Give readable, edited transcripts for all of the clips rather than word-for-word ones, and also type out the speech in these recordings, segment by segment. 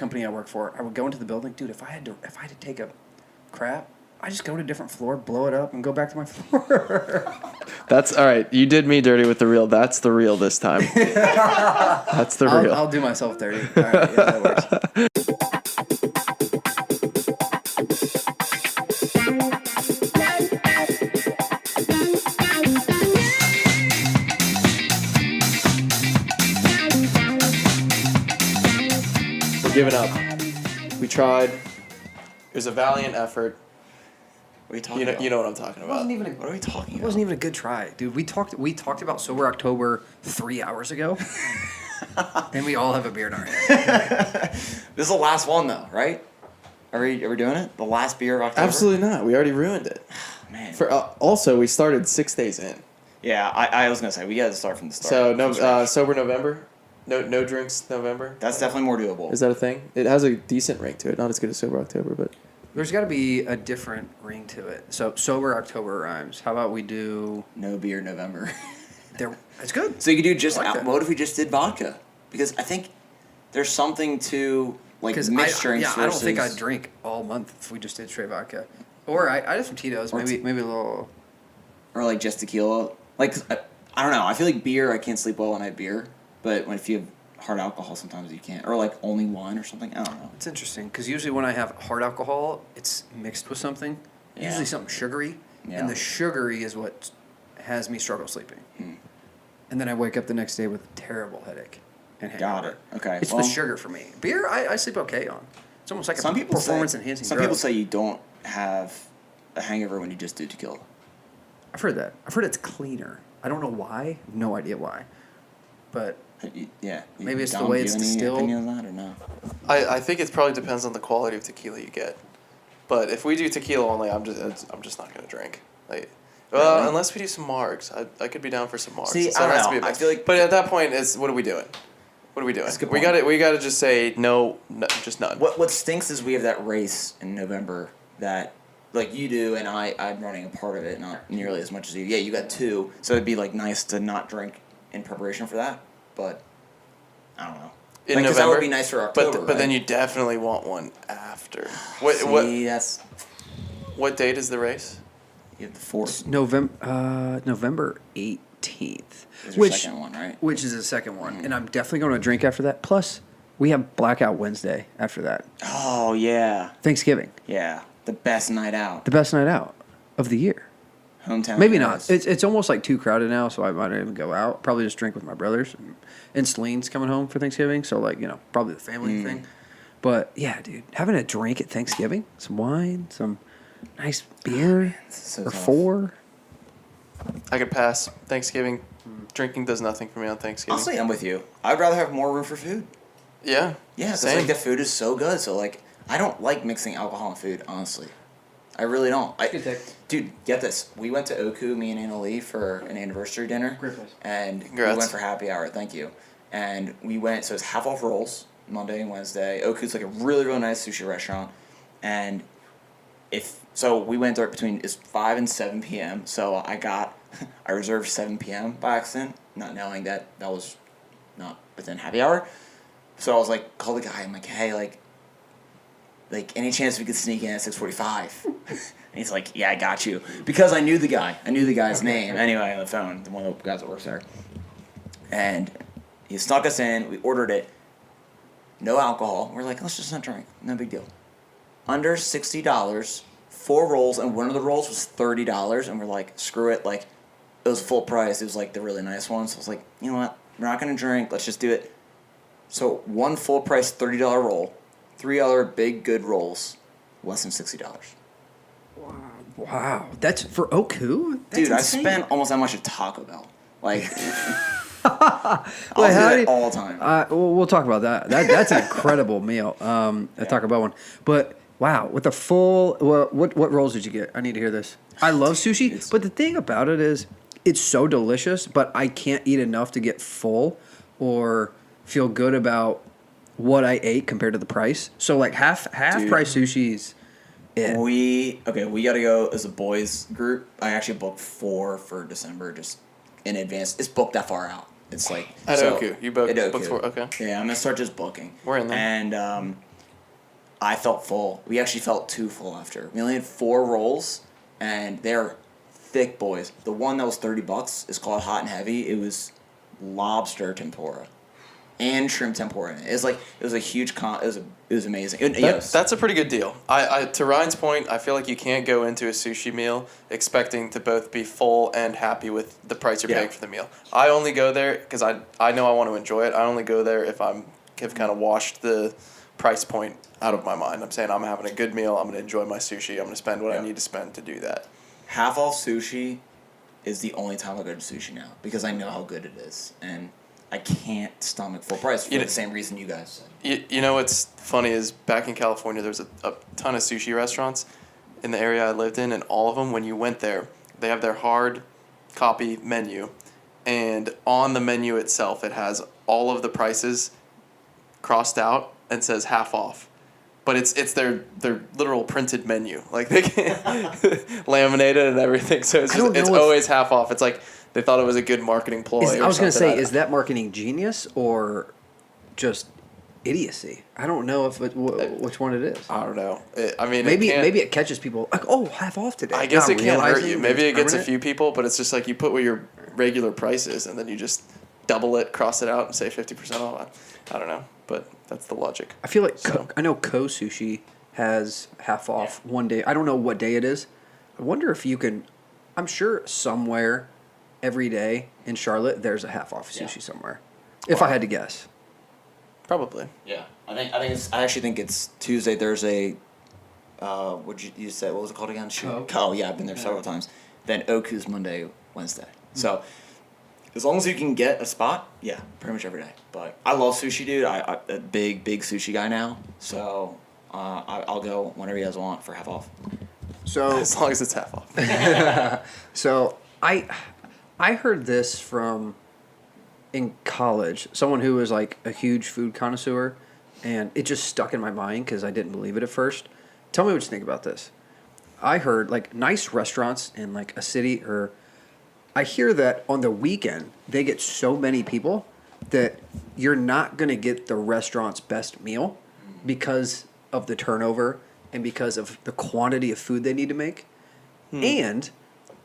company I work for, I would go into the building, dude. If I had to take a crap, I just go to a different floor, blow it up, and go back to my floor. That's all right. You did me dirty with the reel. That's the reel this time. That's the reel. I'll do myself dirty. All right, yeah, that works. We're giving up. We tried. It was a valiant effort. What are you talking about? You know what I'm talking about. What are we talking It about? wasn't even a good try, dude. We talked about Sober October 3 hours ago, and we all have a beer in our hand. This is the last one, though, right? Are we doing it? The last beer of October? Absolutely not. We already ruined it. Man. Also, we started 6 days in. Yeah, I was going to say, we got to start from the start. So, From scratch. sober November? No drinks November? That's definitely more doable. Is that a thing? It has a decent ring to it. Not as good as Sober October, but... There's got to be a different ring to it. So Sober October rhymes. How about we do? No beer November. It's good. So you could do just... I like that. What if we just did vodka? Because I think there's something to, like, Because mixed drinks I don't think versus- I'd drink all month if we just did straight vodka. Or I have some Tito's, maybe a little. Or, like, just tequila. Like, I don't know. I feel like beer, I can't sleep well when I have beer. But if you have hard alcohol, sometimes you can't. Or, like, only wine or something. I don't know. It's interesting because usually when I have hard alcohol, it's mixed with something. Yeah. Usually something sugary, Yeah. and the sugary is what has me struggle sleeping. Hmm. And then I wake up the next day with a terrible headache and Got hangover. it. Okay. It's well, the sugar for me. Beer, I sleep okay on. It's almost like some a people performance say, enhancing Some drug. people say you don't have a hangover when you just do tequila. I've heard that. I've heard it's cleaner. I don't know why. No idea why. But Yeah. Maybe it's the Dom, way do you it's have any distilled. opinion on that or no? I think it probably depends on the quality of tequila you get. But if we do tequila only, I'm just not going to drink. Like, Really? unless we do some margs. I could be down for some margs. See, So I it don't has to know. be a I mix. feel like- But at that point, what are we doing? What are we doing? That's a good We point. got to just say no, just none. What stinks is we have that race in November that, like, you do, and I'm running a part of it, not nearly as much as you. Yeah, you got 2, so it'd be, like, nice to not drink in preparation for that, but I don't know. In Like, 'cause that November? would be nice for October, But then right? you definitely want one after. See, that's... What date is the race? You have the 4th. November 18th, Is your which second one, right? which is the second one, and I'm definitely going to drink after that. Plus, we have Blackout Wednesday after that. Oh, yeah. Thanksgiving, Yeah. The best night out. the best night out of the year. Hometown. Maybe heroes. not. It's almost like too crowded now, so I might not even go out. Probably just drink with my brothers. And Celine's coming home for Thanksgiving, so like probably the family thing. But yeah, dude, having a drink at Thanksgiving, some wine, some nice beer, so or tough. 4. I could pass. Thanksgiving, drinking does nothing for me on Thanksgiving. Honestly, I'm with you. I'd rather have more room for food. Yeah. Yeah, because Same. like the food is so good. So like, I don't like mixing alcohol and food. Honestly, I really don't. Good take. Dude, get this. We went to Oku, me and Anna Lee, for an anniversary dinner. Great place. And Congrats. we went for happy hour. Thank you. And we went. So it's half off rolls Monday and Wednesday. Oku's like a really really nice sushi restaurant, and we went there between 5 and 7 p.m. So I reserved 7 p.m. by accident, not knowing that was not within happy hour. So I was like, call the guy. I'm like, hey, like any chance we could sneak in at 6:45? And he's like, yeah, I got you, because I knew the guy. I knew the guy's name anyway on the phone. The one of the guys that works there, and he snuck us in. We ordered it. No alcohol. We're like, let's just not drink. No big deal. Under $60, 4 rolls, and one of the rolls was $30, and we're like, screw it. Like, it was full price. It was like the really nice one. So I was like, you know what? We're not gonna drink. Let's just do it. So one full price $30 roll, 3 other big good rolls, less than $60. Wow, that's for Oku? That's Dude, I insane. spend almost that much at Taco Bell. Like, I'll Wait, do how that do you- all the time. We'll talk about that. That's an incredible meal. A Taco Bell one. But wow, with the full, what rolls did you get? I need to hear this. I love sushi, but the thing about it is, it's so delicious, but I can't eat enough to get full or feel good about what I ate compared to the price. So like half Dude. price sushi's it. We gotta go as a boys group. I actually booked 4 for December just in advance. It's booked that far out. It's like At so- Oku. You booked at Oku. 4, okay. Yeah, I'm gonna start just booking. We're in there. And I felt full. We actually felt too full after. We only had 4 rolls, and they're thick boys. The one that was $30 is called Hot and Heavy. It was lobster tempura and shrimp tempura. It was like it was a huge it was amazing. Yes. That's a pretty good deal. I to Ryan's point, I feel like you can't go into a sushi meal expecting to both be full and happy with the price you're Yeah. paying for the meal. I only go there because I know I want to enjoy it. I only go there if have kind of washed the price point out of my mind. I'm saying I'm having a good meal. I'm going to enjoy my sushi. I'm going to spend what I Yeah. need to spend to do that. Half off sushi is the only time I go to sushi now because I know how good it is, and I can't stomach full price for You know- the same reason you guys said. You know what's funny is back in California, there's a ton of sushi restaurants in the area I lived in, and all of them, when you went there, they have their hard copy menu, and on the menu itself, it has all of the prices crossed out and says half off. But it's their literal printed menu, like they can laminated and everything. So it's I don't just, it's know if- always half off. It's like they thought it was a good marketing ploy. I was going to say, is that marketing genius or just idiocy? I don't know if which one it is. I don't know. I mean, Maybe it can't- it catches people like, oh, half off today. I guess not it can't hurt realizing you. that Maybe it's it gets a permanent. few people, but it's just like you put what your regular price is, and then you just double it, cross it out, and say 50% off. I don't know, but that's the logic. I feel like So- I know Ko Sushi has half off one day. I don't know what day it is. I wonder if you can. I'm sure somewhere, every day in Charlotte, there's a half off sushi Yeah. somewhere. If I had to guess. Probably. Yeah, I actually think it's Tuesday, Thursday. What you say? What was it called again? Oh yeah, I've been there several times. Then Oku's Monday, Wednesday. So as long as you can get a spot, yeah, pretty much every day. But I love sushi, dude. I'm a big sushi guy now. So I'll go whenever you guys want for half off. So As long as it's half off. So I heard this from in college, someone who was like a huge food connoisseur, and it just stuck in my mind because I didn't believe it at first. Tell me what you think about this. I heard like nice restaurants in like a city, or I hear that on the weekend they get so many people that you're not gonna get the restaurant's best meal because of the turnover and because of the quantity of food they need to make. And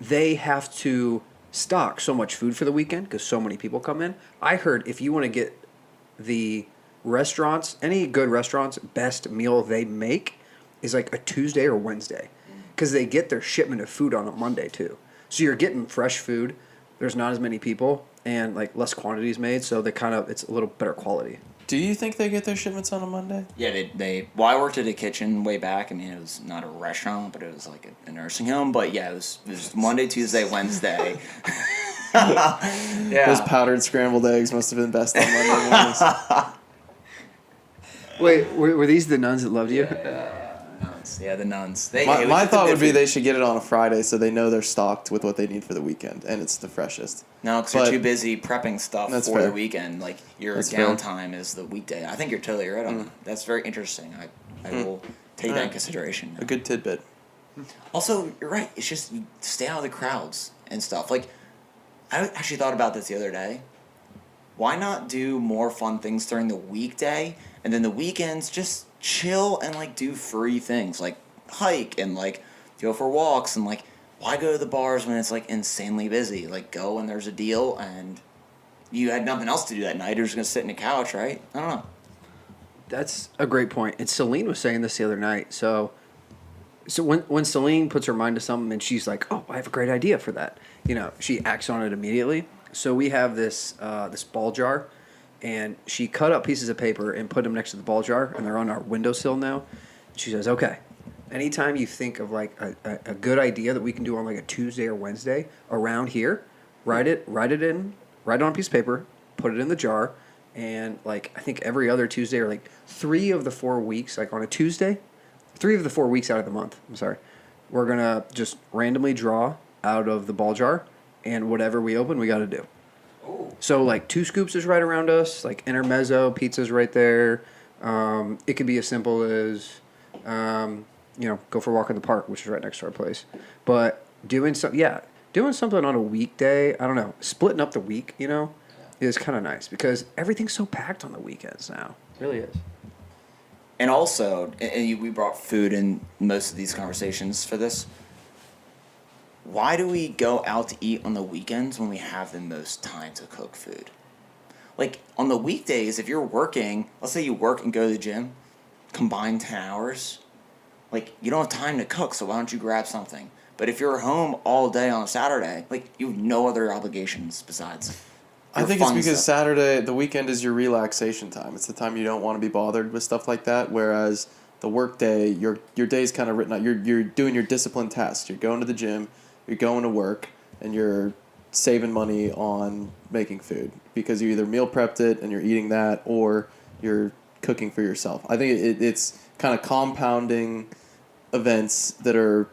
they have to stock so much food for the weekend because so many people come in. I heard if you want to get the restaurants, any good restaurants, best meal they make is like a Tuesday or Wednesday because they get their shipment of food on a Monday too. So you're getting fresh food. There's not as many people and like less quantities made, so it's a little better quality. Do you think they get their shipments on a Monday? Yeah, well, I worked at a kitchen way back. I mean, it was not a restaurant, but it was like a nursing home. But yeah, it was Monday, Tuesday, Wednesday. Yeah. Those powdered scrambled eggs must have been best on Monday mornings. Wait, were these the nuns that loved you? Nuns. Yeah, the nuns. My thought would be they should get it on a Friday so they know they're stocked with what they need for the weekend, and it's the freshest. No, because But- you're too busy prepping stuff That's for fair. the weekend. Like your That's fair. downtime is the weekday. I think you're totally right on that. That's very interesting. I will take that in consideration. A good tidbit. Also, you're right. It's just you stay out of the crowds and stuff. Like, I actually thought about this the other day. Why not do more fun things during the weekday, and then the weekends just chill and like do free things like hike and like go for walks and like why go to the bars when it's like insanely busy? Like go when there's a deal and you had nothing else to do that night. You're just gonna sit in the couch, right? I don't know. That's a great point. And Celine was saying this the other night. So when Celine puts her mind to something and she's like, "Oh, I have a great idea for that," she acts on it immediately. So we have this ball jar, and she cut up pieces of paper and put them next to the ball jar, and they're on our windowsill now. She says, "Okay, anytime you think of like a good idea that we can do on like a Tuesday or Wednesday around here, write it on a piece of paper, put it in the jar." And like I think every other Tuesday or like 3 of the 4 weeks, like on a Tuesday, 3 of the 4 weeks out of the month, we're gonna just randomly draw out of the ball jar, and whatever we open, we got to do. So like 2 Scoops is right around us, like Intermezzo Pizza's right there. It could be as simple as go for a walk in the park, which is right next to our place. But doing something on a weekday, I don't know, splitting up the week, is kind of nice because everything's so packed on the weekends now. It really is. And also, we brought food in most of these conversations for this. Why do we go out to eat on the weekends when we have the most time to cook food? Like, on the weekdays, if you're working, let's say you work and go to the gym, combined 10 hours, like, you don't have time to cook, so why don't you grab something? But if you're home all day on a Saturday, like, you have no other obligations besides. I think it's because Saturday, the weekend is your relaxation time. It's the time you don't want to be bothered with stuff like that. Whereas the work day, your day's kind of written out. You're doing your disciplined tasks. You're going to the gym, you're going to work, and you're saving money on making food because you either meal prepped it and you're eating that, or you're cooking for yourself. I think it's kind of compounding events that are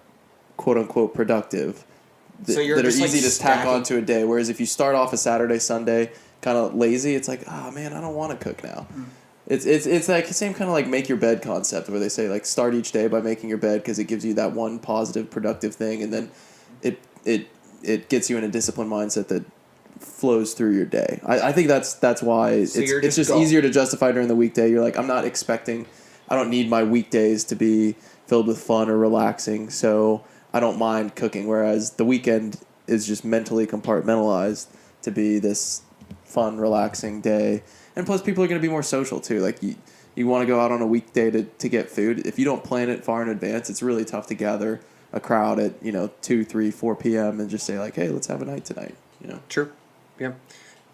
quote unquote productive. So you're that are just, easy like, to tack stacking- onto a day. Whereas if you start off a Saturday, Sunday kind of lazy, it's like, oh man, I don't want to cook now. It's like the same kind of like make your bed concept where they say like start each day by making your bed because it gives you that one positive, productive thing, and then it gets you in a disciplined mindset that flows through your day. I think that's why So it's just easier to justify during the weekday. You're like, I don't need my weekdays to be filled with fun or relaxing, so I don't mind cooking. Whereas the weekend is just mentally compartmentalized to be this fun, relaxing day. And plus, people are going to be more social too. Like you want to go out on a weekday to get food. If you don't plan it far in advance, it's really tough to gather a crowd at 2, 3, 4 p.m. and just say like, hey, let's have a night tonight. True. Yeah.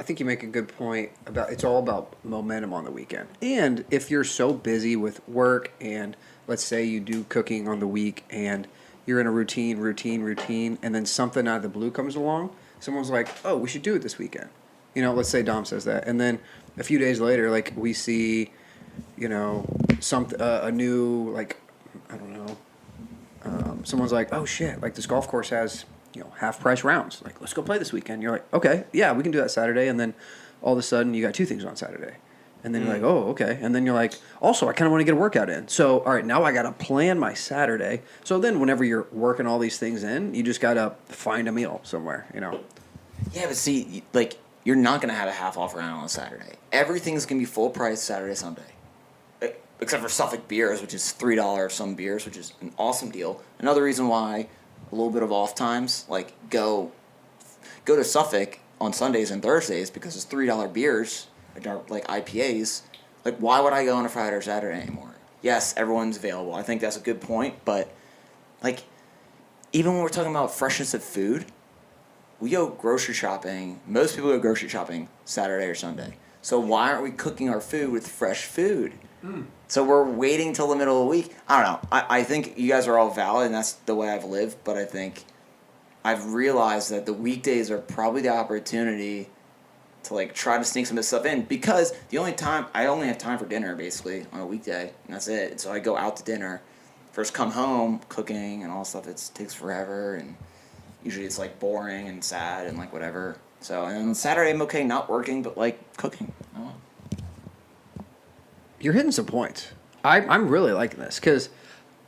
I think you make a good point about it's all about momentum on the weekend. And if you're so busy with work and let's say you do cooking on the week and you're in a routine, and then something out of the blue comes along, someone's like, oh, we should do it this weekend. Let's say Dom says that. And then a few days later, like we see, a new, like, I don't know, someone's like, oh shit, like this golf course has half price rounds. Like, let's go play this weekend. You're like, okay, yeah, we can do that Saturday. And then all of a sudden you got 2 things on Saturday. And then you're like, oh, okay. And then you're like, also, I kind of want to get a workout in. So, all right, now I got to plan my Saturday. So then whenever you're working all these things in, you just got to find a meal somewhere, Yeah, but see, like, you're not going to have a half off round on a Saturday. Everything's going to be full price Saturday, Sunday. Except for Suffolk Beers, which is $3 some beers, which is an awesome deal. Another reason why a little bit of off times, like go to Suffolk on Sundays and Thursdays because it's $3 beers, like IPAs. Like, why would I go on a Friday or Saturday anymore? Yes, everyone's available. I think that's a good point, but like, even when we're talking about freshness of food, we go grocery shopping. Most people go grocery shopping Saturday or Sunday. So why aren't we cooking our food with fresh food? So we're waiting till the middle of the week. I don't know. I think you guys are all valid, and that's the way I've lived. But I think I've realized that the weekdays are probably the opportunity to like try to sneak some of this stuff in because I only have time for dinner basically on a weekday, and that's it. So I go out to dinner, first come home, cooking and all stuff. It takes forever, and usually it's like boring and sad and like whatever. So and on Saturday I'm okay not working, but like cooking. I don't know. You're hitting some points. I'm really liking this because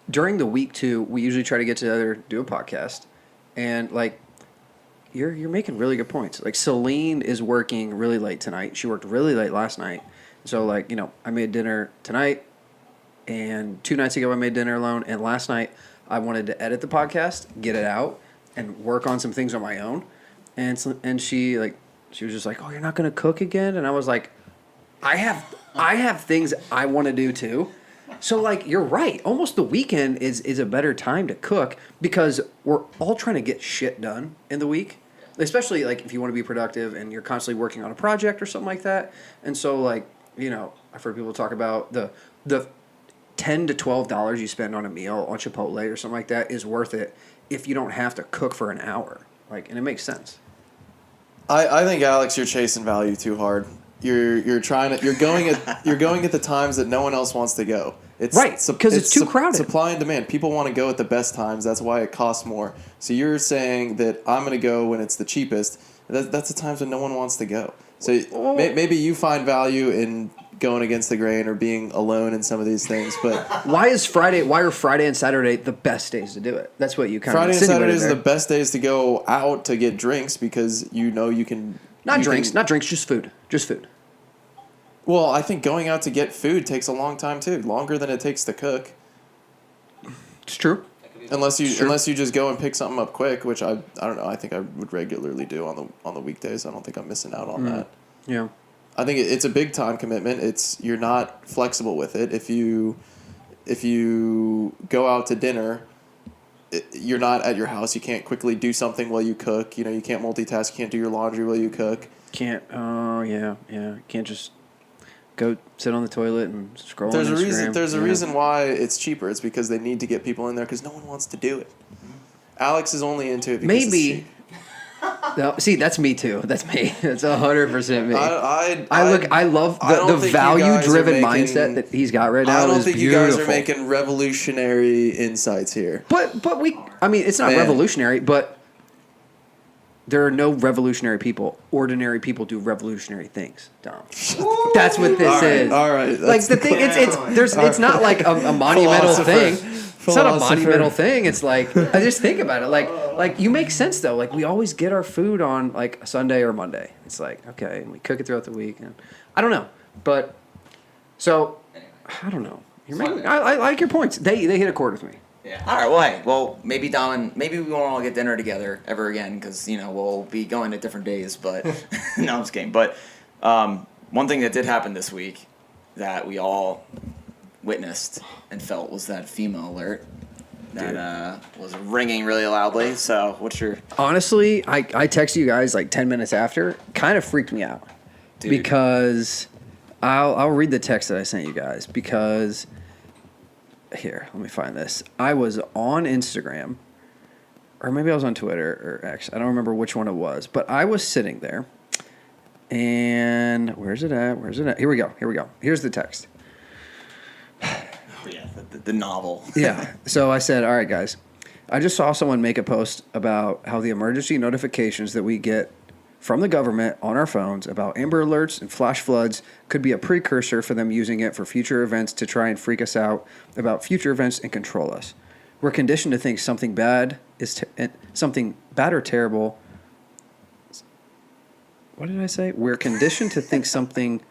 during the week too, we usually try to get together, do a podcast, and like you're making really good points. Like Celine is working really late tonight. She worked really late last night. So like I made dinner tonight, and 2 nights ago I made dinner alone, and last night I wanted to edit the podcast, get it out, and work on some things on my own, and she was just like, oh, you're not gonna cook again, and I was like, I have things I want to do too. So like you're right. Almost the weekend is a better time to cook because we're all trying to get shit done in the week. Especially like if you want to be productive and you're constantly working on a project or something like that. And so like, I've heard people talk about the $10 to $12 you spend on a meal on Chipotle or something like that is worth it if you don't have to cook for an hour. Like, and it makes sense. I think, Alex, you're chasing value too hard. You're going at the times that no one else wants to go. It's right, because it's too crowded. Supply and demand. People want to go at the best times. That's why it costs more. So you're saying that I'm going to go when it's the cheapest. That's the times when no one wants to go. So maybe you find value in going against the grain or being alone in some of these things. But why are Friday and Saturday the best days to do it? That's what you kind of Friday and insinuated Saturday there. is the best days to go out to get drinks because you can. Not drinks, just food. Just food. Well, I think going out to get food takes a long time too, longer than it takes to cook. It's true. Unless you Sure. unless you just go and pick something up quick, which I don't know. I think I would regularly do on the weekdays. I don't think I'm missing out on that. Yeah. I think it's a big time commitment. You're not flexible with it. If you go out to dinner, you're not at your house. You can't quickly do something while you cook. You know, you can't multitask. You can't do your laundry while you cook. Can't. Oh yeah. Can't just go sit on the toilet and scroll. There's on a Instagram. reason. There's a Yeah. reason why it's cheaper. It's because they need to get people in there because no one wants to do it. Alex is only into it because it's Maybe. cheap. No, see, that's me too. That's me. That's 100% me. I I love I don't the think you value guys are driven making- mindset that he's got right now. I don't is think beautiful. you guys are making revolutionary insights here. But we. I mean, it's not Man. revolutionary, but there are no revolutionary people. Ordinary people do revolutionary things, Dom. That's what this All right, is. all right, Like that's the thing, it's not like a monumental Philosopher. thing. It's not a Philosopher. monumental thing. It's like I just think about it. Like you make sense though. Like we always get our food on like a Sunday or Monday. It's like okay, and we cook it throughout the week. And I don't know, but so I don't know. I like your points. They hit a chord with me. Yeah. All right. Well, hey. Well, maybe maybe we won't all get dinner together ever again because we'll be going at different days. But no, I'm just kidding. But one thing that did happen this week that we all witnessed and felt was that FEMA alert that was ringing really loudly. So, what's your Honestly, I texted you guys like 10 minutes after. Kind of freaked me out. Dude. Because I'll read the text that I sent you guys because here, let me find this. I was on Instagram or maybe I was on Twitter or X. I don't remember which one it was, but I was sitting there and where's it at? Here we go. Here's the text. the novel? Yeah. So I said, all right, guys, I just saw someone make a post about how the emergency notifications that we get from the government on our phones about Amber Alerts and flash floods could be a precursor for them using it for future events to try and freak us out about future events and control us. We're conditioned to think something bad or terrible. What did I say? We're conditioned to think something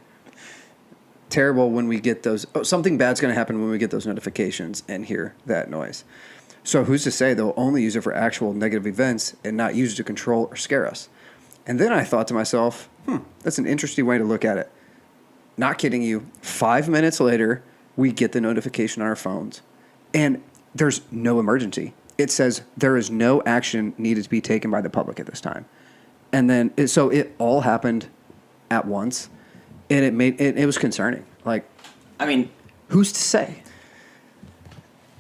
terrible when we get those. Oh, something bad's going to happen when we get those notifications and hear that noise. So who's to say they'll only use it for actual negative events and not use it to control or scare us? And then I thought to myself, that's an interesting way to look at it. Not kidding you. 5 minutes later, we get the notification on our phones, and there's no emergency. It says there is no action needed to be taken by the public at this time. And then, so it all happened at once, and it was concerning. Like, I mean, who's to say?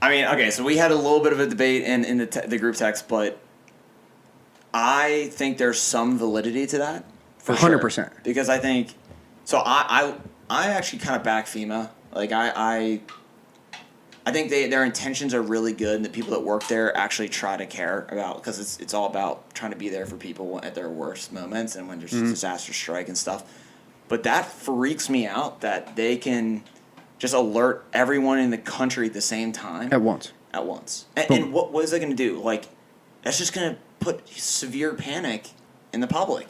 Okay, so we had a little bit of a debate in the group text, but I think there's some validity to that. For 100%. Sure. Because I think, so I actually kind of back FEMA. Like I think their intentions are really good, and the people that work there actually try to care about, because it's all about trying to be there for people at their worst moments and when there's disaster strike and stuff. But that freaks me out that they can just alert everyone in the country at the same time. At once. And what is that going to do? Like, that's just going to put severe panic in the public.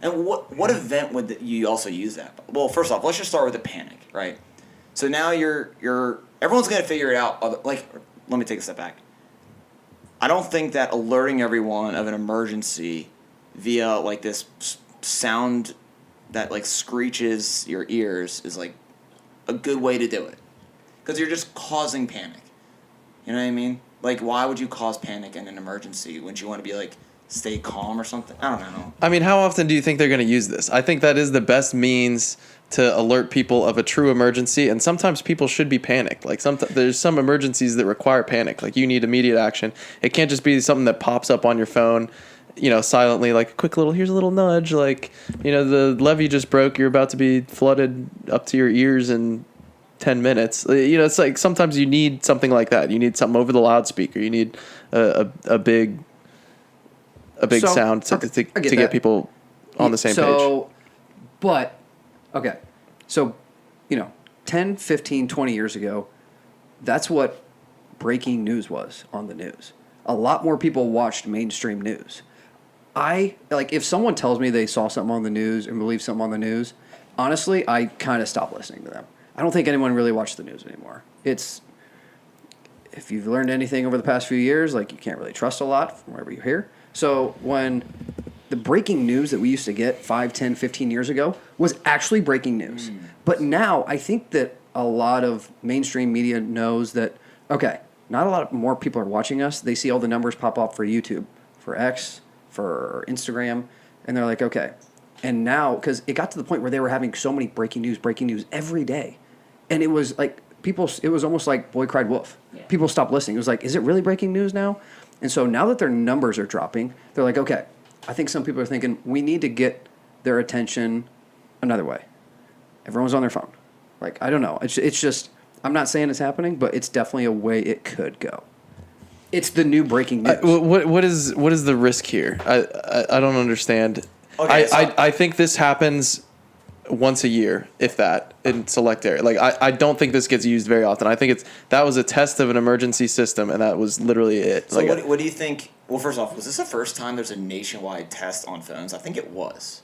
And what event would you also use that? Well, first off, let's just start with the panic, right? So now everyone's going to figure it out. Like, let me take a step back. I don't think that alerting everyone of an emergency via like this sound that like screeches your ears is like a good way to do it, because you're just causing panic. You know what I mean? Like, why would you cause panic in an emergency? Wouldn't you want to be like, stay calm or something? I don't know. I mean, how often do you think they're going to use this? I think that is the best means to alert people of a true emergency, and sometimes people should be panicked. Like, there's some emergencies that require panic. Like, you need immediate action. It can't just be something that pops up on your phone, silently, like a quick little, here's a little nudge, like, the levee just broke, you're about to be flooded up to your ears in 10 minutes. It's like sometimes you need something like that. You need something over the loudspeaker. You need a big sound to get people on the same page. But, okay. So, 10, 15, 20 years ago, that's what breaking news was on the news. A lot more people watched mainstream news. If someone tells me they saw something on the news and believe something on the news, honestly, I kind of stopped listening to them. I don't think anyone really watches the news anymore. It's if you've learned anything over the past few years, like you can't really trust a lot from wherever you hear. So when the breaking news that we used to get 5, 10, 15 years ago was actually breaking news. But now I think that a lot of mainstream media knows that, okay, not a lot of more people are watching us. They see all the numbers pop up for YouTube, for X, for Instagram, and they're like, okay. And now, because it got to the point where they were having so many breaking news every day. And it was like, it was almost like Boy Cried Wolf. Yeah. People stopped listening. It was like, is it really breaking news now? And so now that their numbers are dropping, they're like, okay, I think some people are thinking we need to get their attention another way. Everyone's on their phone. Like, I don't know. It's just, I'm not saying it's happening, but it's definitely a way it could go. It's the new breaking news. What is the risk here? I don't understand. Okay, I think this happens once a year, if that, in select area. Like I don't think this gets used very often. I think that was a test of an emergency system, and that was literally it. So what do you think? Well, first off, was this the first time there's a nationwide test on phones? I think it was.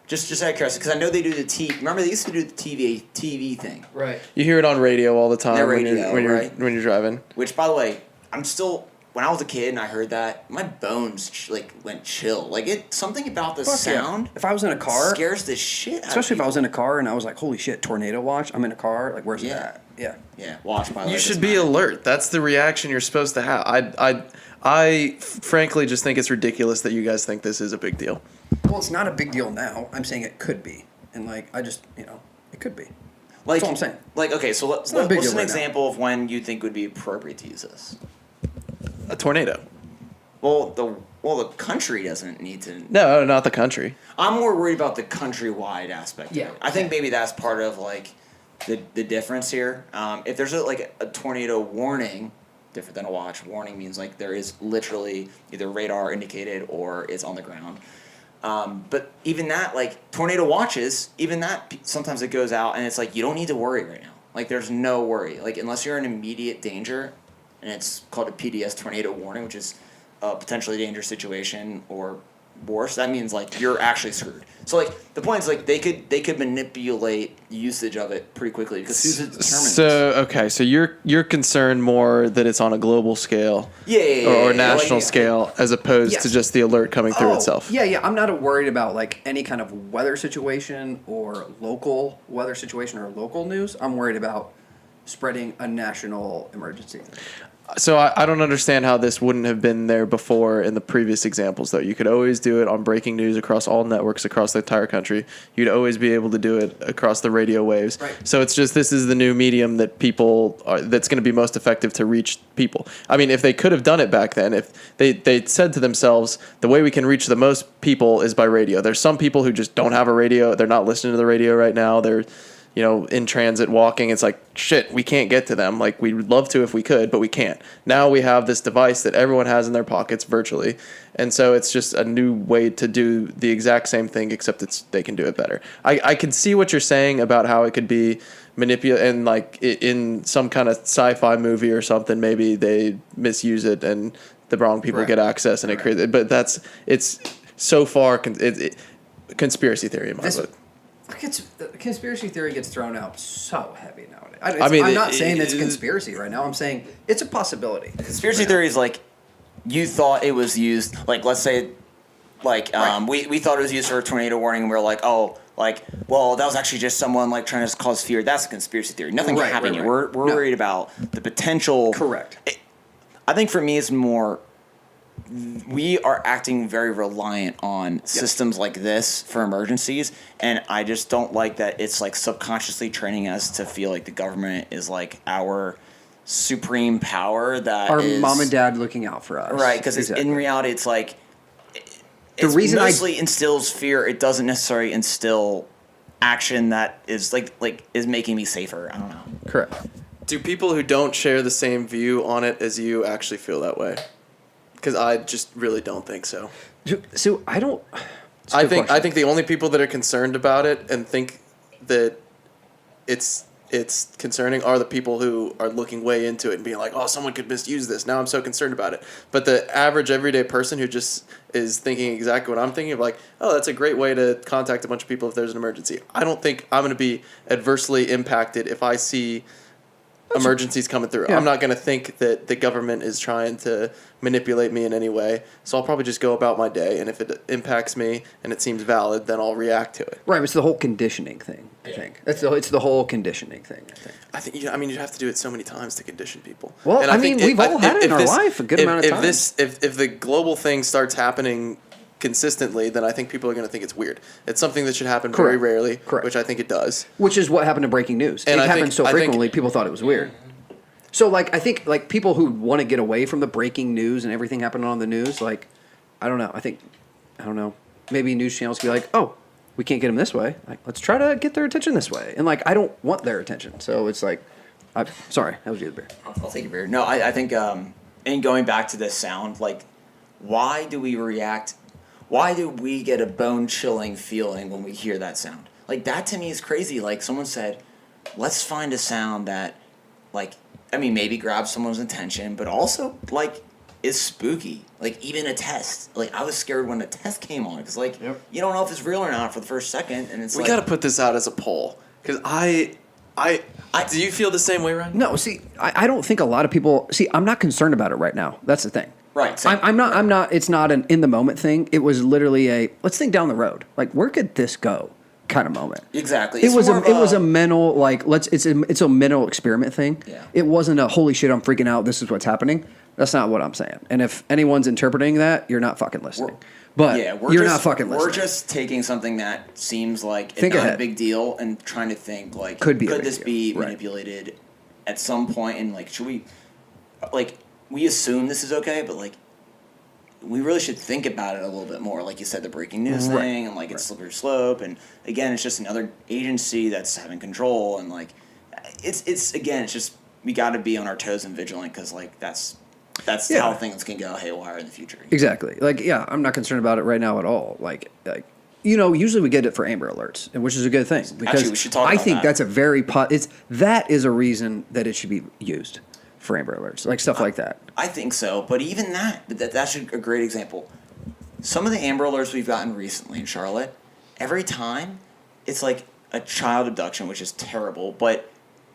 Just out of curiosity, because I know they do the TV. Remember, they used to do the TV thing. Right. You hear it on radio all the time Yeah, when radio, right? when you're driving. Which, by the way, when I was a kid and I heard that, my bones went chill. Like something about the Fuck yeah. sound. If I was in a car, scares the shit out especially of if I people. was in a car and I was like, holy shit, tornado watch. I'm in a car. Like, where's Yeah. that? Yeah. Yeah, watch by the way. You it should doesn't be matter. alert. That's the reaction you're supposed to have. I frankly just think it's ridiculous that you guys think this is a big deal. Well, it's not a big deal now. I'm saying it could be. And, like, it could be. Like, That's all I'm saying. Like, okay, so not a big what's deal an right now. example of when you think would be appropriate to use this? A tornado. Well, the country doesn't need to. No, not the country. I'm more worried about the countrywide aspect. Yeah. Of it. I think maybe that's part of like the difference here. If there's a tornado warning, different than a watch. Warning means like there is literally either radar indicated or it's on the ground. But even that, like tornado watches, even that sometimes it goes out and it's like you don't need to worry right now. Like there's no worry. Like unless you're in immediate danger, and it's called a PDS tornado warning, which is a potentially dangerous situation or worse. That means like you're actually screwed. So like the point is like they could manipulate usage of it pretty quickly because who's determined this? So you're concerned more that it's on a global scale, or national like, scale, as opposed to Yes. just the alert coming through itself. Yeah. I'm not worried about, like, any kind of weather situation or local weather situation or local news. I'm worried about spreading a national emergency. So I don't understand how this wouldn't have been there before in the previous examples, though. You could always do it on breaking news across all networks across the entire country. You'd always be able to do it across the radio waves. Right. So it's just this is the new medium that that's going to be most effective to reach people. I mean, if they could have done it back then, if they said to themselves, the way we can reach the most people is by radio. There's some people who just don't have a radio. They're not listening to the radio right now. They're in transit walking, it's like, shit, we can't get to them. Like, we'd love to if we could, but we can't. Now we have this device that everyone has in their pockets virtually. And so it's just a new way to do the exact same thing, except they can do it better. I can see what you're saying about how it could be manipulated, and like in some kind of sci-fi movie or something, maybe they misuse it and the wrong people Right. get access and it creates it. But it's so far, conspiracy theory in my book. The conspiracy theory gets thrown out so heavy nowadays. mean, I'm not saying it's a conspiracy right now. I'm saying it's a possibility. Conspiracy theory is like you thought it was used. Like let's say, like Right. we thought it was used for a tornado warning, and we were like, oh, like well, that was actually just someone like trying to cause fear. That's a conspiracy theory. Nothing Right, can happen right, here. right. We're No. worried about the potential. Correct. I think for me, it's more. We are acting very reliant on systems like this for emergencies, and I just don't like that it's like subconsciously training us to feel like the government is like our supreme power that Our is, mom and dad looking out for us. right? Because Exactly. in reality, it's like The it's reason mostly instills fear. It doesn't necessarily instill action that is like is making me safer. I don't know. Correct. Do people who don't share the same view on it as you actually feel that way? Because I just really don't think so. So I don't. I think the only people that are concerned about it and think that it's it's concerning are the people who are looking way into it and being like, oh, someone could misuse this. Now I'm so concerned about it. But the average everyday person who just is thinking exactly what I'm thinking of, like, oh, that's a great way to contact a bunch of people if there's an emergency. I don't think I'm going to be adversely impacted if I see emergencies coming through. Yeah. I'm not going to think that the government is trying to manipulate me in any way. So I'll probably just go about my day. And if it impacts me and it seems valid, then I'll react to it. Right, it's the whole conditioning thing. I think it's the whole conditioning thing. I think. You'd have to do it so many times to condition people. Well, And I mean, we've all had it in our life a good amount of if times. If the global thing starts happening consistently, then I think people are going to think it's weird. It's something that should happen very Correct. rarely, Correct. which I think it does. Which is what happened to breaking news. And it I happened think- so I think- frequently, people thought it was weird. So, like, I think, like, people who want to get away from the breaking news and everything happening on the news, like, I don't know. I don't know. Maybe news channels could be like, oh, we can't get them this way. Like, let's try to get their attention this way. And, like, I don't want their attention. So it's like, sorry, that was you, the beer. I'll take your beer. No, I think, and going back to this sound, like, why do we react? Why do we get a bone-chilling feeling when we hear that sound? Like, that to me is crazy. Like, someone said, let's find a sound that, like, I mean, maybe grabs someone's attention, but also, like, is spooky. Like, even a test. Like, I was scared when the test came on, because, like, you don't know if it's real or not for the first second, and it's We like... got to put this out as a poll. Because do you feel the same way, Ryan? No, see, I don't think a lot of people, I'm not concerned about it right now. That's the thing. Right, same. I'm not, it's not an in the moment thing. It was literally let's think down the road. Like, where could this go kind of moment. Exactly. It It's was more a of it was a mental, like, it's a mental experiment thing. Yeah. It wasn't a holy shit, I'm freaking out, this is what's happening. That's not what I'm saying. And if anyone's interpreting that, you're not fucking listening. But you're not fucking listening. We're just taking something that seems like Think not ahead. a big deal and trying to think, like, Could be a big this deal. be Right. manipulated at some point, and, like, should we, like, we assume this is okay, but, like, we really should think about it a little bit more. Like you said, the breaking news Right. thing, and, like, it's slippery slope, and again, it's just another agency that's having control, and, like, it's just, we got to be on our toes and vigilant, because, like, that's Yeah. how things can go haywire in the future. Exactly. Like, yeah, I'm not concerned about it right now at all. Like, usually we get it for Amber Alerts, and which is a good thing because Actually, we should talk I about think that. that's a very that is a reason that it should be used for Amber Alerts, like stuff like that. I think so, but even that's a great example. Some of the Amber Alerts we've gotten recently in Charlotte, every time, it's like a child abduction, which is terrible. But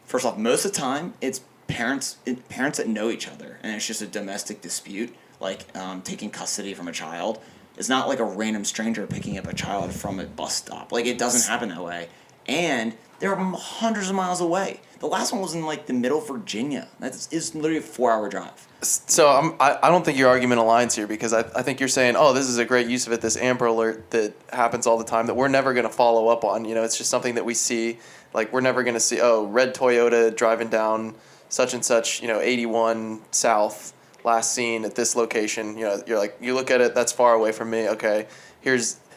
first off, most of the time, it's parents that know each other, and it's just a domestic dispute, like taking custody from a child. It's not like a random stranger picking up a child from a bus stop. Like, it doesn't happen that way. And they're hundreds of miles away. The last one was in, like, the middle of Virginia. It's literally a 4-hour drive. So I don't think your argument aligns here, because I think you're saying, oh, this is a great use of it, this Amber Alert that happens all the time that we're never going to follow up on. You know, it's just something that we see. Like, we're never going to see, oh, red Toyota driving down such and such, 81 South, last seen at this location. You're like, you look at it, that's far away from me. Okay,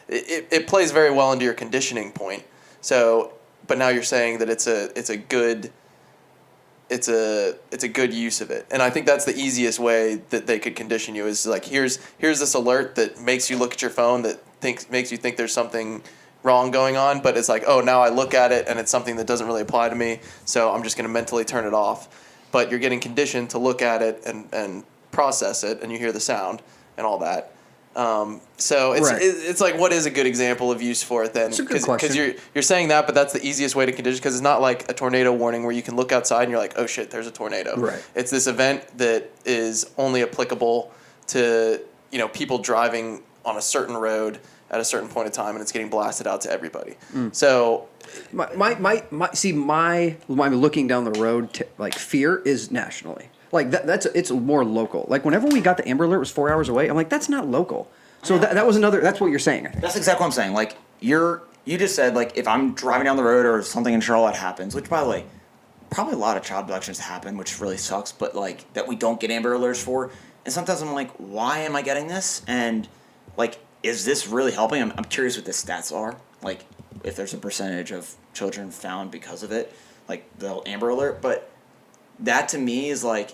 it plays very well into your conditioning point. So, but now you're saying that it's a good use of it, and I think that's the easiest way that they could condition you is like, here's this alert that makes you look at your phone that makes you think there's something wrong going on, but it's like, oh, now I look at it and it's something that doesn't really apply to me, so I'm just going to mentally turn it off. But you're getting conditioned to look at it and process it, and you hear the sound and all that. So it's Right. it's like, what is a good example of use for it then? It's a good question. Because you're saying that, but that's the easiest way to condition, because it's not like a tornado warning where you can look outside and you're like, oh shit, there's a tornado. Right. It's this event that is only applicable to people driving on a certain road at a certain point in time, and it's getting blasted out to everybody. So My looking down the road like fear is nationally. Like it's more local. Like whenever we got the Amber Alert, it was 4 hours away. I'm like, that's not local. So that was another. That's what you're saying. I think. That's exactly what I'm saying. Like, you just said, like, if I'm driving down the road or something in Charlotte happens, which, by the way, probably a lot of child abductions happen, which really sucks, but, like, that we don't get Amber Alerts for. And sometimes I'm like, why am I getting this? And, like, is this really helping? I'm curious what the stats are. Like, if there's a percentage of children found because of it, like the Amber Alert. But that to me is like,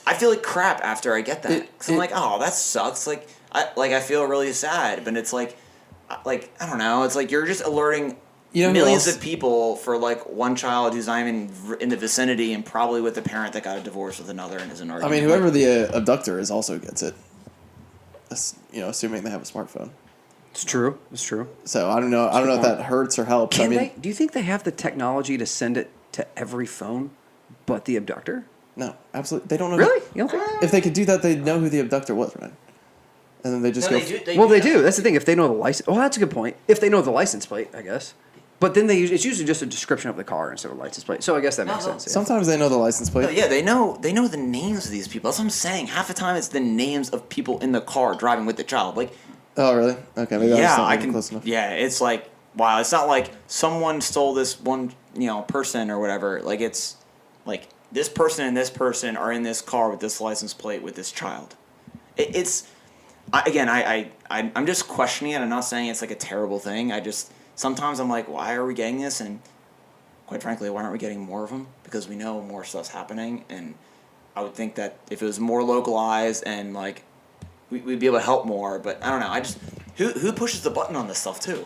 I feel like crap after I get that. Because I'm like, oh, that sucks. I feel really sad. But it's like, I don't know. It's like you're just alerting You know who millions else- of people for like one child who's not even in the vicinity and probably with a parent that got a divorce with another and is an I argument. mean, whoever the abductor is also gets it. Assuming they have a smartphone. It's true. It's true. So I don't know. I don't know if that hurts or helps. Can I mean, they? Do you think they have the technology to send it to every phone, but the abductor? no, absolutely. They don't know. Really? You don't think? If they could do that, they'd know who the abductor was, right? And then they just go. Well, they do. That's the thing. If they know the license, well, that's a good point. If they know the license plate, I guess. But then it's usually just a description of the car instead of a license plate. So I guess that makes sense. Yeah. Sometimes they know the license plate. No, yeah, they know the names of these people. That's what I'm saying. Half the time, it's the names of people in the car driving with the child. Like, Oh, really? Okay, maybe I yeah, just not I looking can. close enough. Yeah, it's like wow. It's not like someone stole this one, person or whatever. Like it's like this person and this person are in this car with this license plate with this child. I'm just questioning it. I'm not saying it's like a terrible thing. Sometimes I'm like, why are we getting this? And quite frankly, why aren't we getting more of them? Because we know more stuff's happening, and I would think that if it was more localized and like we'd be able to help more. But I don't know. Who pushes the button on this stuff too?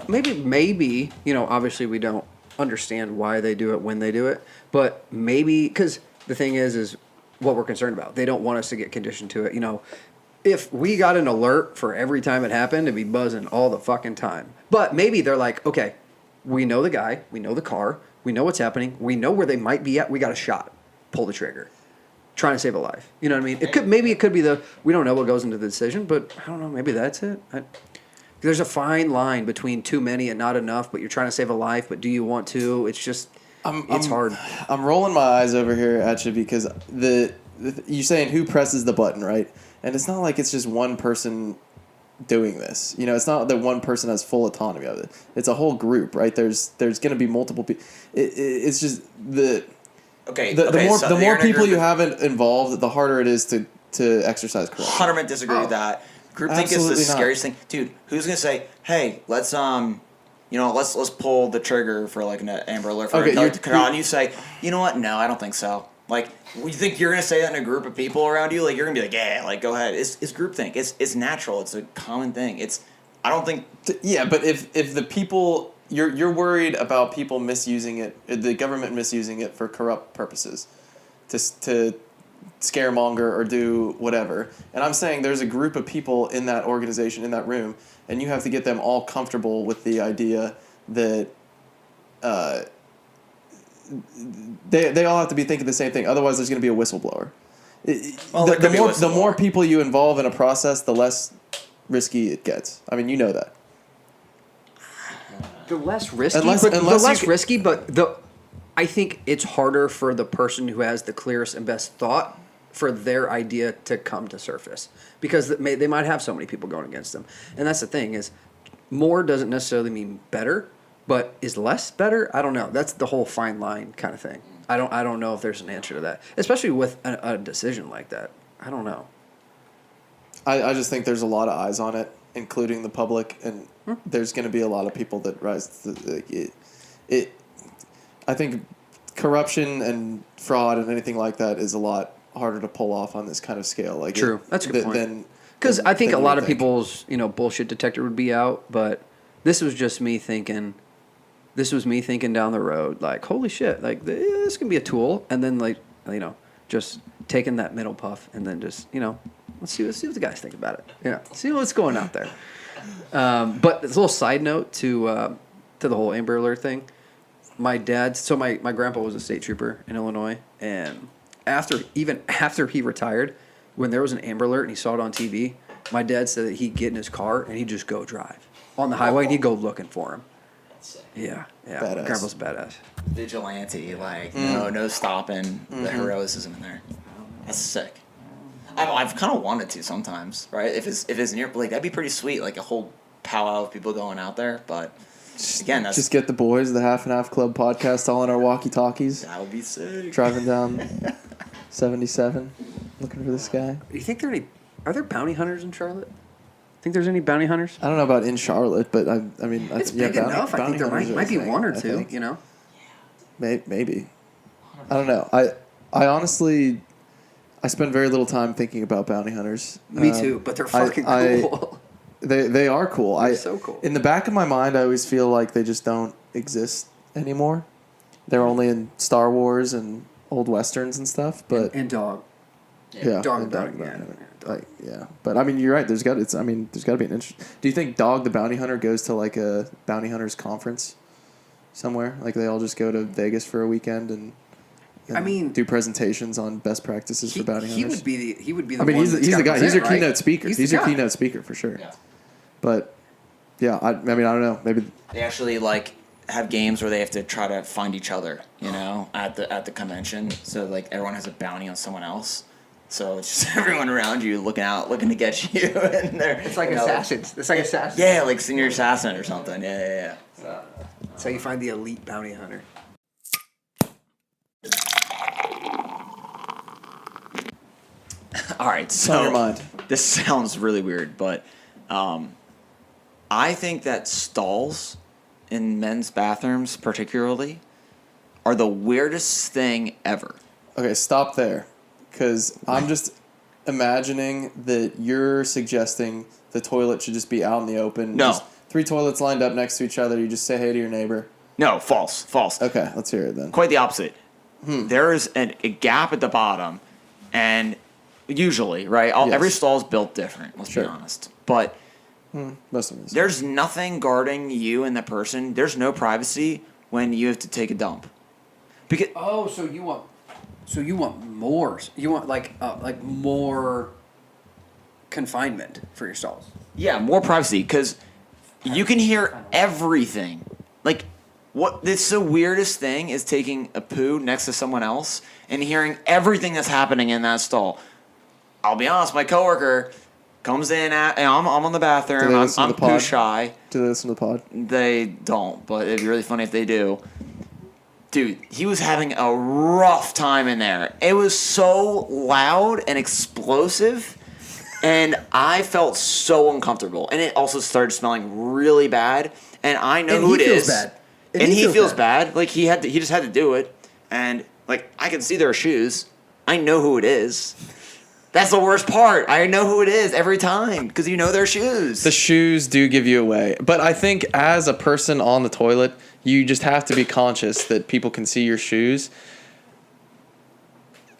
Maybe obviously we don't understand why they do it when they do it, but maybe because the thing is what we're concerned about. They don't want us to get conditioned to it. If we got an alert for every time it happened, it'd be buzzing all the fucking time. But maybe they're like, okay, we know the guy, we know the car, we know what's happening, we know where they might be at, we got a shot, pull the trigger, trying to save a life. You know what I mean? It could be we don't know what goes into the decision, but I don't know, maybe that's it. There's a fine line between too many and not enough, but you're trying to save a life, but do you want to? It's just, it's hard. I'm rolling my eyes over here at you because you're saying who presses the button, right? And it's not like it's just one person doing this. It's not that one person has full autonomy of it. It's a whole group, right? There's going to be multiple people. It's just the more people you have involved, the harder it is to exercise corruption. 100% disagree with that. Groupthink is the Absolutely not. scariest thing, dude. Who's gonna say, "Hey, let's let's pull the trigger for like an Amber Alert for Okay, and you say, you know what? No, I don't think so. Like, you think you're gonna say that in a group of people around you? Like, you're gonna be like, yeah, like go ahead. It's groupthink. It's natural. It's a common thing. I don't think. Yeah, but if the people you're worried about people misusing it, the government misusing it for corrupt purposes, to scaremonger or do whatever. And I'm saying there's a group of people in that organization, in that room, and you have to get them all comfortable with the idea that they all have to be thinking the same thing. Otherwise, there's going to be a whistleblower. The more people you involve in a process, the less risky it gets. I mean, you know that. The less risky, I think it's harder for the person who has the clearest and best thought for their idea to come to surface, because they might have so many people going against them. And that's the thing is, more doesn't necessarily mean better, but is less better? I don't know. That's the whole fine line kind of thing. I don't know if there's an answer to that, especially with a decision like that. I don't know. I just think there's a lot of eyes on it, including the public, and there's going to be a lot of people that rise to it. I think corruption and fraud and anything like that is a lot harder to pull off on this kind of scale. Like true, that's a good point. Because I think a lot of people's bullshit detector would be out, but this was just me thinking. This was me thinking down the road, like, holy shit, like this can be a tool, and then just taking that middle puff, and then just let's see what the guys think about it. See what's going out there. But this little side note to the whole Amber Alert thing. My grandpa was a state trooper in Illinois, and after he retired, when there was an Amber Alert and he saw it on TV, my dad said that he'd get in his car and he'd just go drive on the highway and he'd go looking for him. Yeah. Badass. Grandpa's a badass. Vigilante, like no stopping, the heroism in there. That's sick. I've kind of wanted to sometimes, right? If it's near, like that'd be pretty sweet, like a whole powwow of people going out there. But again, that's just get the boys, the Half and Half Club podcast, all in our walkie-talkies. That would be sick. Driving down 77, looking for this guy. Do you think are there bounty hunters in Charlotte? Think there's any bounty hunters? I don't know about in Charlotte, but I mean, it's big enough. I think there might be one or two. Maybe. I don't know. I honestly, I spend very little time thinking about bounty hunters. Me too, but they're fucking cool. They are cool. They're so cool. In the back of my mind, I always feel like they just don't exist anymore. They're only in Star Wars and old westerns and stuff. But And dog. yeah, Dog and Bounty, Bounty yeah. Hunter. Like, yeah, but I mean, you're right. There's got to be an interest. Do you think Dog the Bounty Hunter goes to like a bounty hunters conference somewhere? Like they all just go to Vegas for a weekend and I mean, do presentations on best practices for bounty he hunters. would be the. I mean, one he's that's the gotta guy. He's your present, right? keynote speaker. He's the your guy. keynote speaker for sure. Yeah. But yeah, I mean, I don't know. Maybe They actually like have games where they have to try to find each other, you know, at the convention. So like everyone has a bounty on someone else. So it's just everyone around you looking to get you, and they're It's like you know, assassins. It's like assassins. Yeah, like senior assassin or something. Yeah. That's how you find the elite bounty hunter. All right, it's on your so mind. this sounds really weird, but I think that stalls in men's bathrooms, particularly, are the weirdest thing ever. Okay, stop there, because I'm just imagining that you're suggesting the toilet should just be out in the open. No. Just 3 toilets lined up next to each other. You just say hey to your neighbor. No, false. Okay, let's hear it then. Quite the opposite. There is a gap at the bottom, and usually, right, Yes. every stall is built different, let's Sure. be honest. But Most of them. there's nothing guarding you and the person. There's no privacy when you have to take a dump. Because Oh, so you want more? You want like more confinement for your stalls? yeah, more privacy because you can hear everything. Like, what? This the weirdest thing is taking a poo next to someone else and hearing everything that's happening in that stall. I'll be honest, my coworker comes in and I'm on the Do bathroom. they I'm listen to the poo pod? shy. Do they listen to the pod? They don't, but it'd be really funny if they do. Dude, he was having a rough time in there. It was so loud and explosive, and I felt so uncomfortable. And it also started smelling really bad. And I know And who he it feels is. bad. And he feels bad. Like he just had to do it. And like I can see their shoes. I know who it is. That's the worst part. I know who it is every time because you know their shoes. The shoes do give you away, but I think as a person on the toilet, you just have to be conscious that people can see your shoes.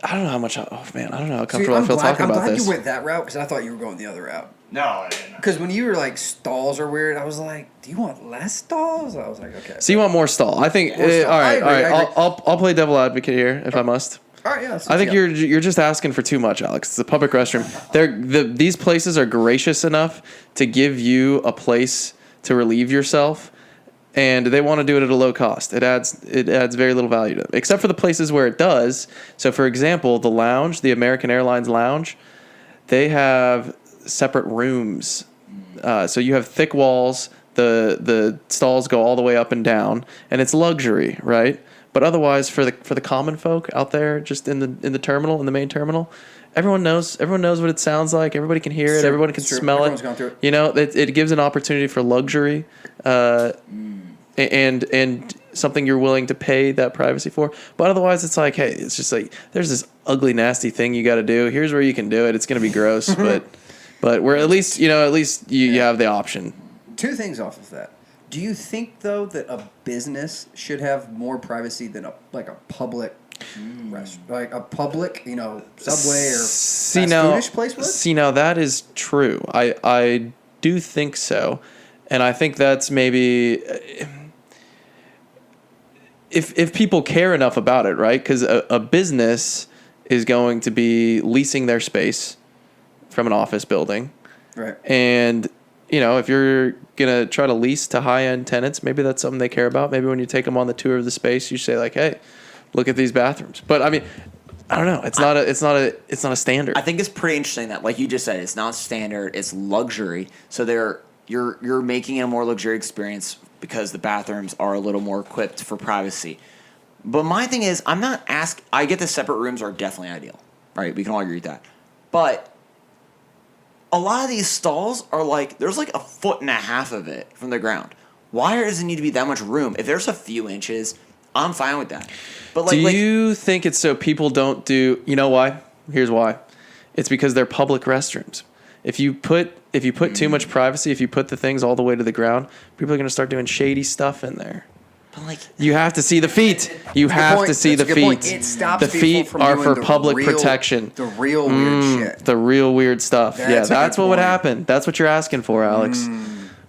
I don't know how much. Oh man, I don't know how comfortable I feel talking about I'm glad this. you went that route because I thought you were going the other route. No, I didn't. Because when you were like stalls are weird, I was like, do you want less stalls? I was like, okay. So you want more stall? I think. More stall. All right, I agree, I agree. I'll play devil advocate here if I must. All right, yeah. I think you're just asking for too much, Alex. It's a public restroom. These places are gracious enough to give you a place to relieve yourself, and they want to do it at a low cost. It adds very little value to them, except for the places where it does. So, for example, the lounge, the American Airlines lounge, they have separate rooms. So you have thick walls. The stalls go all the way up and down, and it's luxury, right? But otherwise, for the common folk out there, just in the terminal, in the main terminal, everyone knows what it sounds like. Everybody can hear it. True. Everybody can It's true. smell Everyone's it. gone through it. You know, it gives an opportunity for luxury, and something you're willing to pay that privacy for. But otherwise, it's like, hey, it's just like there's this ugly, nasty thing you got to do. Here's where you can do it. It's gonna be gross, but we're at least you have the option. 2 things off of that. Do you think though that a business should have more privacy than a public restaurant, like a public, Subway or fast foodish place would? See now that is true. I do think so, and I think that's maybe if people care enough about it, right? Because a business is going to be leasing their space from an office building, Right. and if you're gonna try to lease to high-end tenants, maybe that's something they care about. Maybe when you take them on the tour of the space, you say like, "Hey, look at these bathrooms." But I mean, I don't know. It's not a standard. I think it's pretty interesting that, like you just said, it's not standard. It's luxury. So you're making it a more luxury experience because the bathrooms are a little more equipped for privacy. But my thing is, I get the separate rooms are definitely ideal, right? We can all agree with that. But a lot of these stalls are like there's like 1.5 feet of it from the ground. Why does it need to be that much room? If there's a few inches, I'm fine with that. But do you think it's so people don't do? You know why? Here's why. It's because they're public restrooms. if you put too much privacy, if you put the things all the way to the ground, people are going to start doing shady stuff in there. But like, You have to see the feet. You have to see the feet. It stops The people feet from are doing for the public real- protection. The real weird shit. The real weird stuff. That's a That's good what would point. happen. That's what you're asking for, Alex.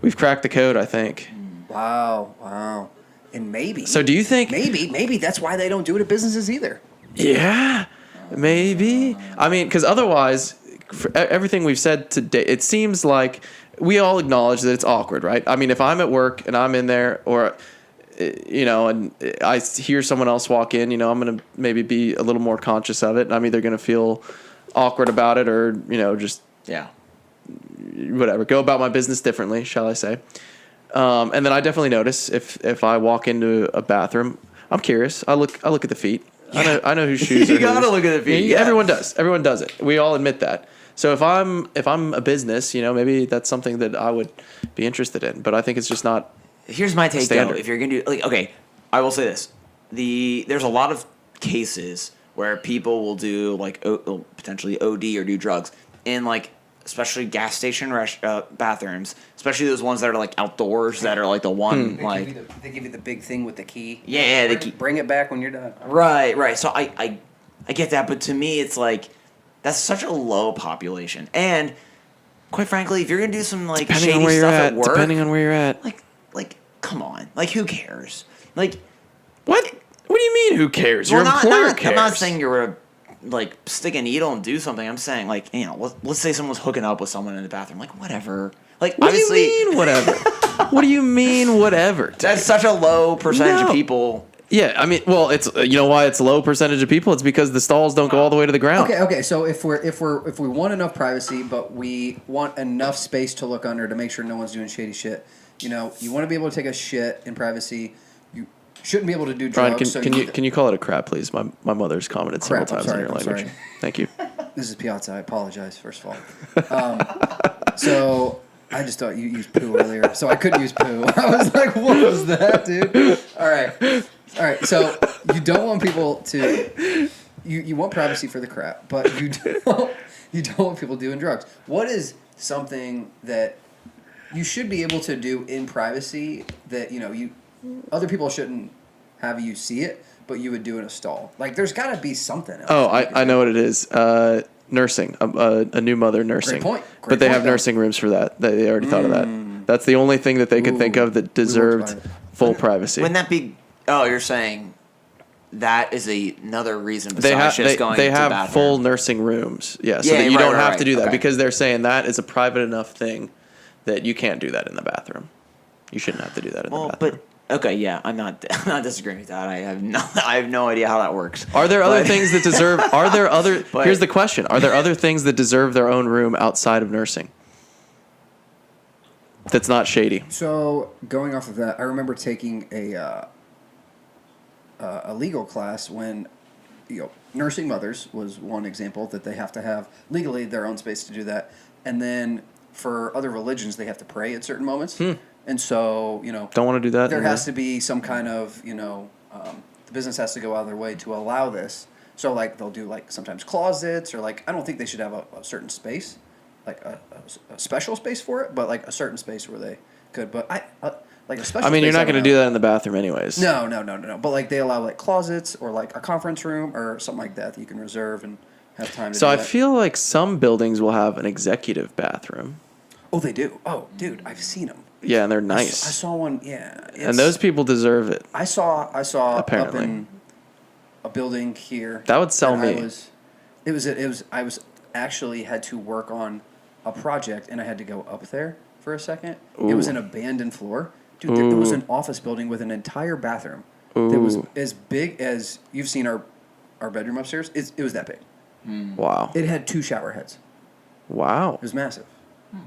We've cracked the code, I think. Wow. And maybe. So do you think? Maybe that's why they don't do it at businesses either. Yeah, maybe. I mean, because otherwise, for everything we've said today, it seems like we all acknowledge that it's awkward, right? I mean, if I'm at work and I'm in there, or and I hear someone else walk in, I'm gonna maybe be a little more conscious of it. And I'm either gonna feel awkward about it, or just yeah. whatever, go about my business differently, shall I say? And then I definitely notice if I walk into a bathroom, I'm curious. I look at the feet. Yeah. I know whose shoes are You gotta whose. look at the feet, yeah. Everyone does. Everyone does it. We all admit that. So if I'm a business, maybe that's something that I would be interested in. But I think it's just not. Here's my take Standard. though. If you're gonna do okay, I will say this: there's a lot of cases where people will do potentially OD or do drugs in especially gas station bathrooms, especially those ones that are outdoors that are the one They give you the big thing with the key. Yeah, the key. Bring it back when you're done. Right. So I get that, but to me it's that's such a low population, and quite frankly, if you're gonna do some shady stuff at work, depending on where you're at. Come on, who cares? What? What do you mean? Who cares? Your Well, employer cares. I'm not saying you're stick a needle and do something. I'm saying let's say someone's hooking up with someone in the bathroom. Whatever. What Obviously, do you mean whatever? What do you mean whatever? that's such a low percentage No. of people. Yeah, I mean, well, it's why it's a low percentage of people. It's because the stalls don't go all the way to the ground. Okay. So if we want enough privacy, but we want enough space to look under to make sure no one's doing shady shit. You want to be able to take a shit in privacy. You shouldn't be able to do drugs. Brian, can you call it a crap, please? My mother's commented several Crap, I'm times in sorry, your I'm language. sorry. Thank you. This is Piazza. I apologize, first of all. So I just thought you used poo earlier, so I couldn't use poo. I was like, what was that, dude? All right. So you don't want people to. You want privacy for the crap, but you don't want people doing drugs. What is something that you should be able to do in privacy that other people shouldn't have you see it, but you would do in a stall? There's got to be something else. Oh, I know what it is. Nursing. A new mother nursing. Great point. But they Great have point, though. nursing rooms for that. They already thought of that. That's the only thing that they could think Ooh, of that deserved about it. full privacy. Wouldn't that be? Oh, you're saying that is another reason They besides have just going they to the have bathroom. full nursing rooms. Yeah, so Yeah, that you right, don't right, have right. to do that Okay. because they're saying that is a private enough thing that you can't do that in the bathroom. You shouldn't have to do that in the bathroom. But okay, yeah, I'm not disagreeing with that. I have no idea how that works. Are there other things that deserve? Are there other? But- Here's the question: are there other things that deserve their own room outside of nursing? That's not shady. So going off of that, I remember taking a legal class when, nursing mothers was one example that they have to have legally their own space to do that, and then for other religions they have to pray at certain moments, and so Don't want to do that. there has to be some kind of the business has to go out of their way to allow this. So they'll do sometimes closets or I don't think they should have a certain space, a special space for it, but a certain space where they could. But a special. I mean, you're space, not going to do that in the bathroom, anyways. No. But they allow closets or a conference room or something like that you can reserve and have time to. So do I that. feel like some buildings will have an executive bathroom. Oh, they do. Oh, dude, I've seen them. Yeah, and they're I nice. saw one. Yeah. And those people deserve it. I saw Apparently. up in a building here. That would sell that me. I was actually had to work on a project and I had to go up there for a second. It was Ooh. an abandoned floor. Dude, it was an office building with an entire bathroom. That was Ooh. as big as you've seen our bedroom upstairs. It was that big. Wow. It had 2 shower heads. Wow. It was massive. And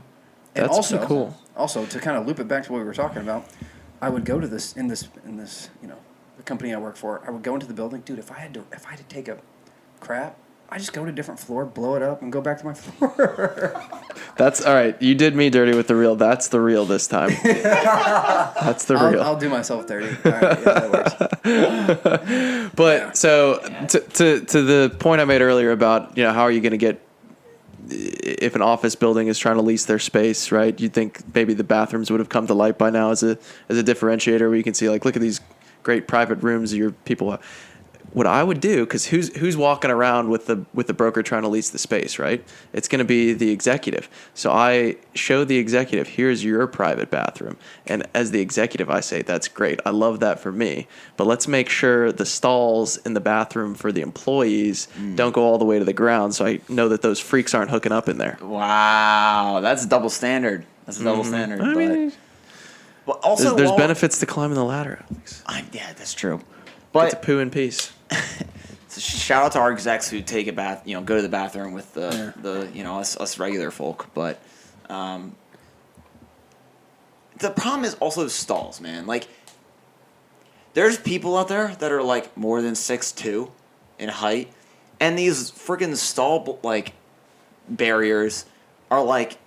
That's also, pretty cool. Also, to kind of loop it back to what we were talking about, I would go to this the company I work for. I would go into the building, dude. If I had to take a crap, I just go to a different floor, blow it up, and go back to my floor. That's all right. You did me dirty with the real. That's the real this time. That's the real. I'll do myself dirty. All right, yeah, that works. But so to the point I made earlier about how are you going to get if an office building is trying to lease their space, right? You'd think maybe the bathrooms would have come to light by now as a differentiator where you can see, like, look at these great private rooms your people have. What I would do, because who's walking around with the broker trying to lease the space, right? It's going to be the executive. So I show the executive, here's your private bathroom. And as the executive, I say, that's great. I love that for me. But let's make sure the stalls in the bathroom for the employees don't go all the way to the ground, so I know that those freaks aren't hooking up in there. Wow, that's a double standard. That's a double standard. I mean, but also, there's benefits to climbing the ladder, Alex. Yeah, that's true. Get to But poo in peace. so shout out to our execs who take a bath, go to the bathroom with the us regular folk. But the problem is also stalls, man. Like, there's people out there that are like more than 6'2" in height, and these freaking stall like barriers are like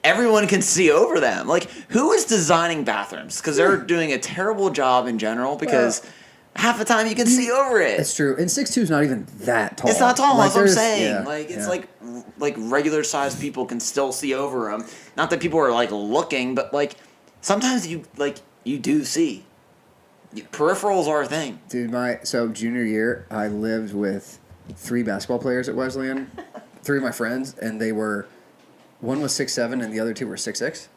everyone can see over them. Like, who is designing bathrooms? Because they're doing a terrible job in general. Because half the time you can see over it. It's true. And 6'2" is not even that tall. It's not tall. Like, That's what I'm there's- saying. yeah, Like, it's yeah. like regular sized people can still see over them. Not that people are like looking, but like sometimes you do see. Peripherals are a thing. Dude, so junior year, I lived with 3 basketball players at Wesleyan, 3 of my friends, and one was 6'7" and the other 2 were 6'6".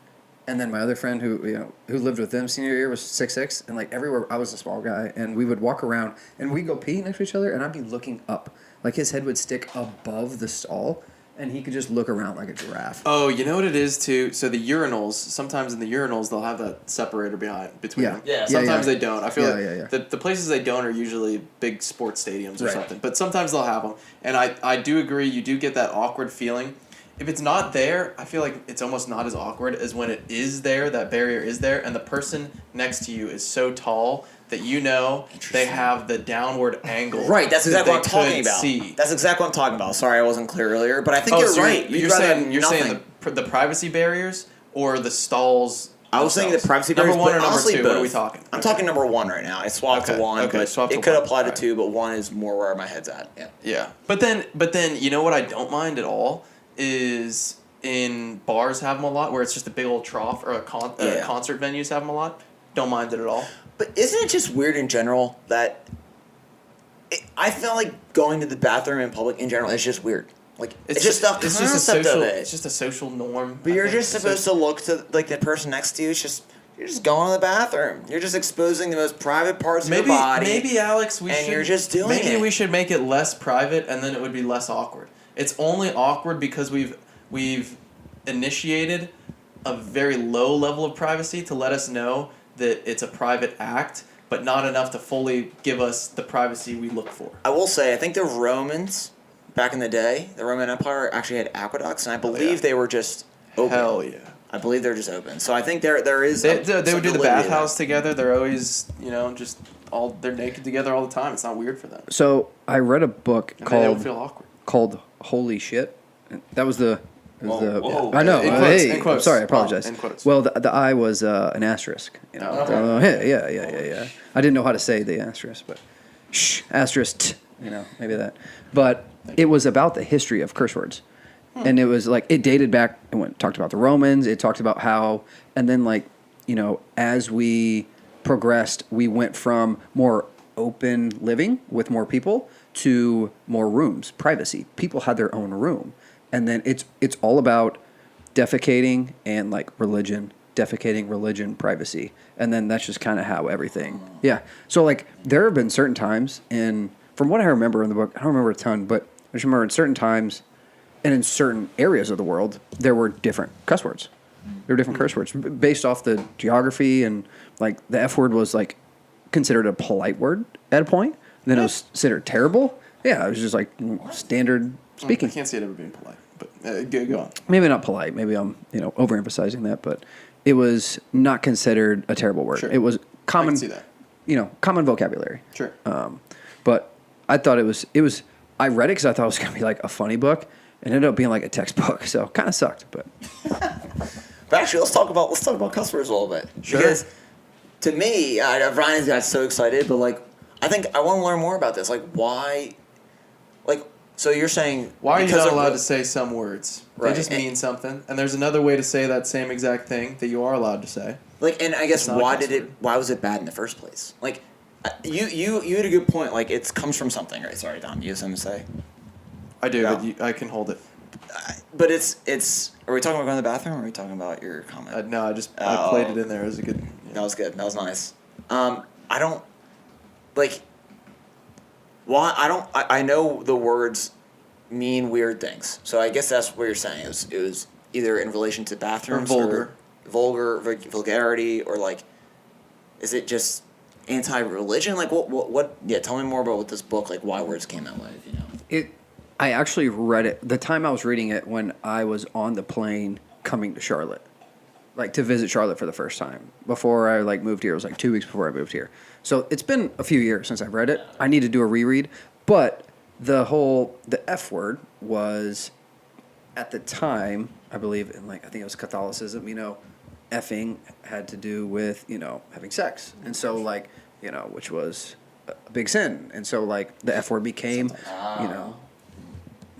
And then my other friend who lived with them senior year was 6'6", and like everywhere I was a small guy, and we would walk around and we'd go pee next to each other, and I'd be looking up, like his head would stick above the stall, and he could just look around like a giraffe. Oh, you know what it is too? So the urinals, sometimes in the urinals they'll have that separator between Yeah. them. Yeah. Sometimes they don't. I feel Yeah. the places they don't are usually big sports stadiums or Right. something. But sometimes they'll have them. And I do agree, you do get that awkward feeling. If it's not there, I feel like it's almost not as awkward as when it is there, that barrier is there, and the person next to you is so tall that they have the downward angle. Right, that's exactly what I'm that they talking could about. see. That's exactly what I'm talking about. Sorry, I wasn't clear earlier, but I think you're so right. You're saying the privacy barriers or the stalls. I was saying the themselves? privacy barriers. Number one but or number honestly, two? What are both. we talking? I'm Okay. talking number one right now. I swapped Okay, to one, okay, but swap to it could one. apply to Alright. two, but one is more where my head's at. Yeah. Yeah, but then you know what I don't mind at all is in bars have them a lot where it's just a big old trough, or concert venues have them a lot. Don't mind it at all. But isn't it just weird in general that I feel like going to the bathroom in public in general is just weird. Like, it's just the it's concept just a social, of it. It's just a social norm. But I you're think. just supposed to look to like the person next to you. You're just going to the bathroom. You're just exposing the most private parts of your body. Maybe Alex, you're just doing maybe it. we should make it less private, and then it would be less awkward. It's only awkward because we've initiated a very low level of privacy to let us know that it's a private act, but not enough to fully give us the privacy we look for. I will say, I think the Romans, back in the day, the Roman Empire actually had aqueducts, and I believe they were just open. Hell yeah. I believe they're just open. So I think there is. They would do the validity in bathhouse that. together. They're always, just they're naked together all the time. It's not weird for them. So I read a book And they don't feel called awkward. Holy Shit. That was the. Whoa. I know. In quotes, Hey, in quotes. I'm sorry. I apologize. In quotes. Well, the I was an asterisk. Okay. Yeah. I didn't know how to say the asterisk, but asterisk. Maybe that. But it was about the history of curse words, and it was like it dated back. It talked about the Romans. It talked about how, and then as we progressed, we went from more open living with more people to more rooms, privacy. People had their own room. And then it's all about defecating and religion, privacy. And then that's just kind of how everything. Yeah. So there have been certain times from what I remember in the book, I don't remember a ton, but I just remember in certain times and in certain areas of the world, there were different cuss words. There were different curse words based off the geography, and the F word was considered a polite word at a point. And then it was considered terrible. Yeah. It was just standard speaking. I can't see it ever being polite, but go on. Maybe not polite. Maybe I'm overemphasizing that, but it was not considered a terrible word. Sure. It was common. I can see that. Common vocabulary. Sure. But I thought it was. I read it because I thought it was gonna be a funny book, and it ended up being a textbook. So kind of sucked, but. But actually, let's talk about cuss words a little bit. Sure. Because to me, Ryan's got so excited, but I think I want to learn more about this. Why? So you're saying Why are you because not of- allowed to say some words? Right. They just mean something, and there's another way to say that same exact thing that you are allowed to say. Like, and I guess It's not a why cuss did it? word. Why was it bad in the first place? Like, you had a good point. Like, it comes from something, right? Sorry, Dom. You have something to say? I do, Yeah. but I can hold it. But it's. Are we talking about going to the bathroom? Or are we talking about your comment? No, I Oh. played it in there as a good. That was good. That was nice. I don't like. Well, I know the words mean weird things, so I guess that's what you're saying. It was either in relation to bathrooms vulgar. vulgarity, or like, is it just anti-religion? Like, what? Yeah, tell me more about what this book, like, why words came that way. If you know. I actually read it the time I was reading it when I was on the plane coming to Charlotte, like to visit Charlotte for the first time. Before I like moved here, it was like 2 weeks before I moved here. So it's been a few years since I've read it. I need to do a reread, but the F word was at the time, I believe, in like I think it was Catholicism. You know, effing had to do with having sex, and so like which was a big sin, and so like the F word became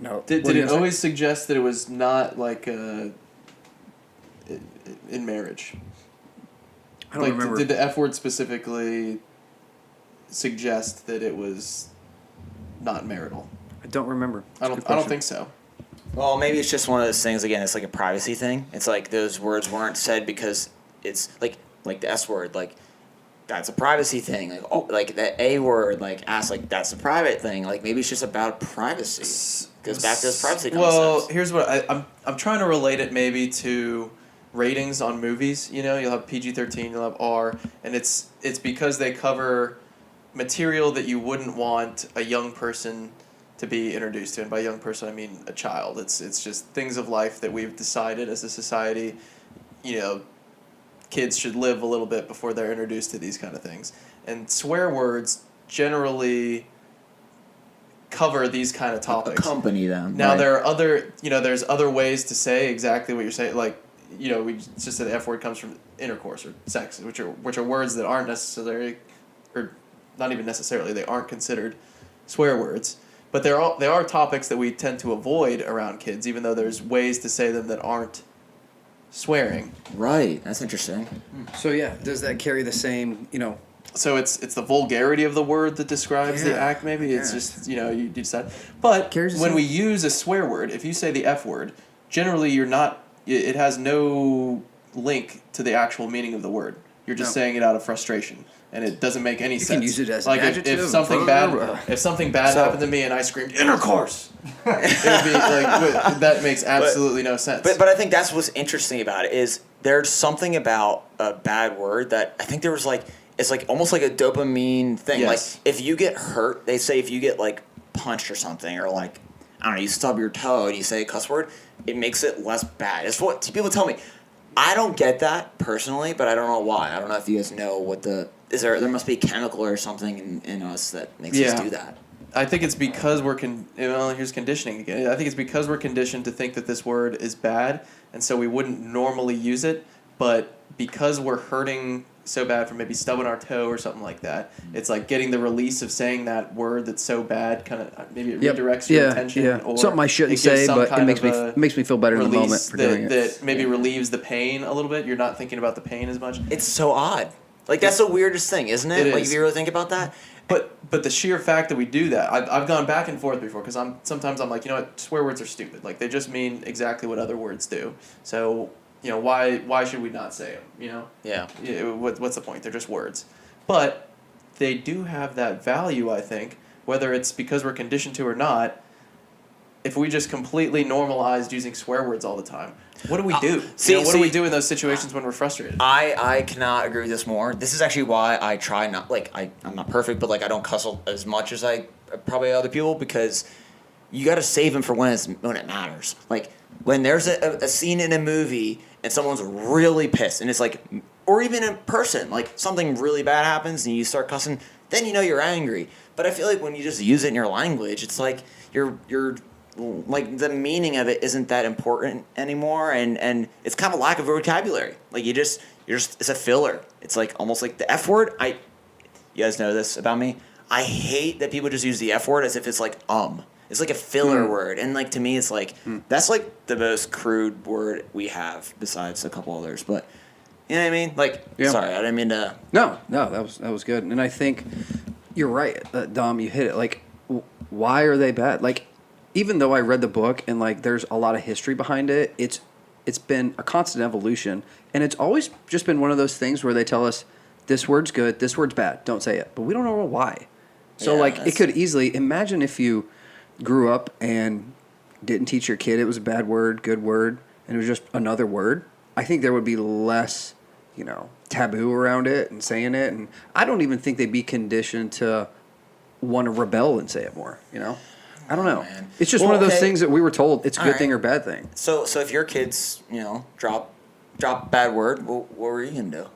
No. Did What are you it gonna say? always suggest that it was not like in marriage? I don't Like, remember. did the F word specifically suggest that it was not marital? I don't remember. I don't think so. Well, maybe it's just one of those things. Again, it's like a privacy thing. It's like those words weren't said because it's like the S word, like that's a privacy thing. Like like the A word, like ask, like that's a private thing. Like maybe it's just about privacy. Goes back to those privacy concepts. Well, here's what I'm trying to relate it maybe to ratings on movies. You'll have PG-13, you'll have R, and it's because they cover material that you wouldn't want a young person to be introduced to, and by young person I mean a child. It's just things of life that we've decided as a society, kids should live a little bit before they're introduced to these kind of things. And swear words generally cover these kind of topics. Accompany them. Now right? there are there's other ways to say exactly what you're saying. Like, we just said the F word comes from intercourse or sex, which are words that aren't necessarily, or not even necessarily, they aren't considered swear words. But they are topics that we tend to avoid around kids, even though there's ways to say them that aren't swearing. Right. That's interesting. So yeah, does that carry the same? So it's the vulgarity of the word that describes the Yeah, act. Maybe it's guess. just you decide. But Carries the when same- we use a swear word, if you say the F word, generally you're not. It has no link to the actual meaning of the word. You're just No. saying it out of frustration, and it doesn't make any sense. can use it as an like adjective, if something verb. bad So- happened to me and I screamed intercourse, it would be like that makes absolutely no sense. But I think that's what's interesting about it is there's something about a bad word that I think there was like it's like almost like a dopamine thing. Yes. Like if you get hurt, they say if you get like punched or something, or like I don't know, you stub your toe and you say a cuss word, it makes it less bad. It's what people tell me. I don't get that personally, but I don't know why. I don't know if you guys know what there must be a chemical or something in us that makes us do that. I think it's because here's conditioning again. I think it's because we're conditioned to think that this word is bad, and so we wouldn't normally use it. But because we're hurting so bad from maybe stubbing our toe or something like that, it's like getting the release of saying that word that's so bad. Kind of maybe it redirects your attention. Or something I shouldn't it gives say, some but it kind makes of me feel better in the moment release for doing it. that maybe relieves the pain a little bit. You're not thinking about the pain as much. It's so odd. Like that's the weirdest thing, isn't it? It Like is. if you really think about that. But the sheer fact that we do that, I've gone back and forth before because sometimes I'm like, swear words are stupid. Like they just mean exactly what other words do. So why should we not say them? Yeah. What's the point? They're just words. But they do have that value, I think, whether it's because we're conditioned to or not. If we just completely normalized using swear words all the time, what do we do? What do we do in those situations when we're frustrated? I cannot agree with this more. This is actually why I try not I'm not perfect, but I don't cuss as much as I probably other people because you got to save them for when it matters. Like when there's a scene in a movie and someone's really pissed and it's like, or even in person, like something really bad happens and you start cussing, then you're angry. But I feel like when you just use it in your language, it's like you're like the meaning of it isn't that important anymore, and it's kind of a lack of vocabulary. Like you're just it's a filler. It's like almost like the F word. You guys know this about me. I hate that people just use the F word as if it's like It's like a filler word, and like to me, it's like that's like the most crude word we have besides a couple others. But you know what I mean? Like, sorry, I didn't mean to. No, that was good, and I think you're right, Dom. You hit it. Like, why are they bad? Like, even though I read the book and like there's a lot of history behind it, it's been a constant evolution, and it's always just been one of those things where they tell us this word's good, this word's bad, don't say it, but we don't know why. So Yeah, like it could easily imagine if you grew up and didn't teach your kid it was a bad word, good word, and it was just another word. I think there would be less, taboo around it and saying it, and I don't even think they'd be conditioned to want to rebel and say it more. I don't know. Man. It's just Well, one of those okay. things that we were told it's a good All thing right. or bad thing. So if your kids, drop bad word, what were you gonna do?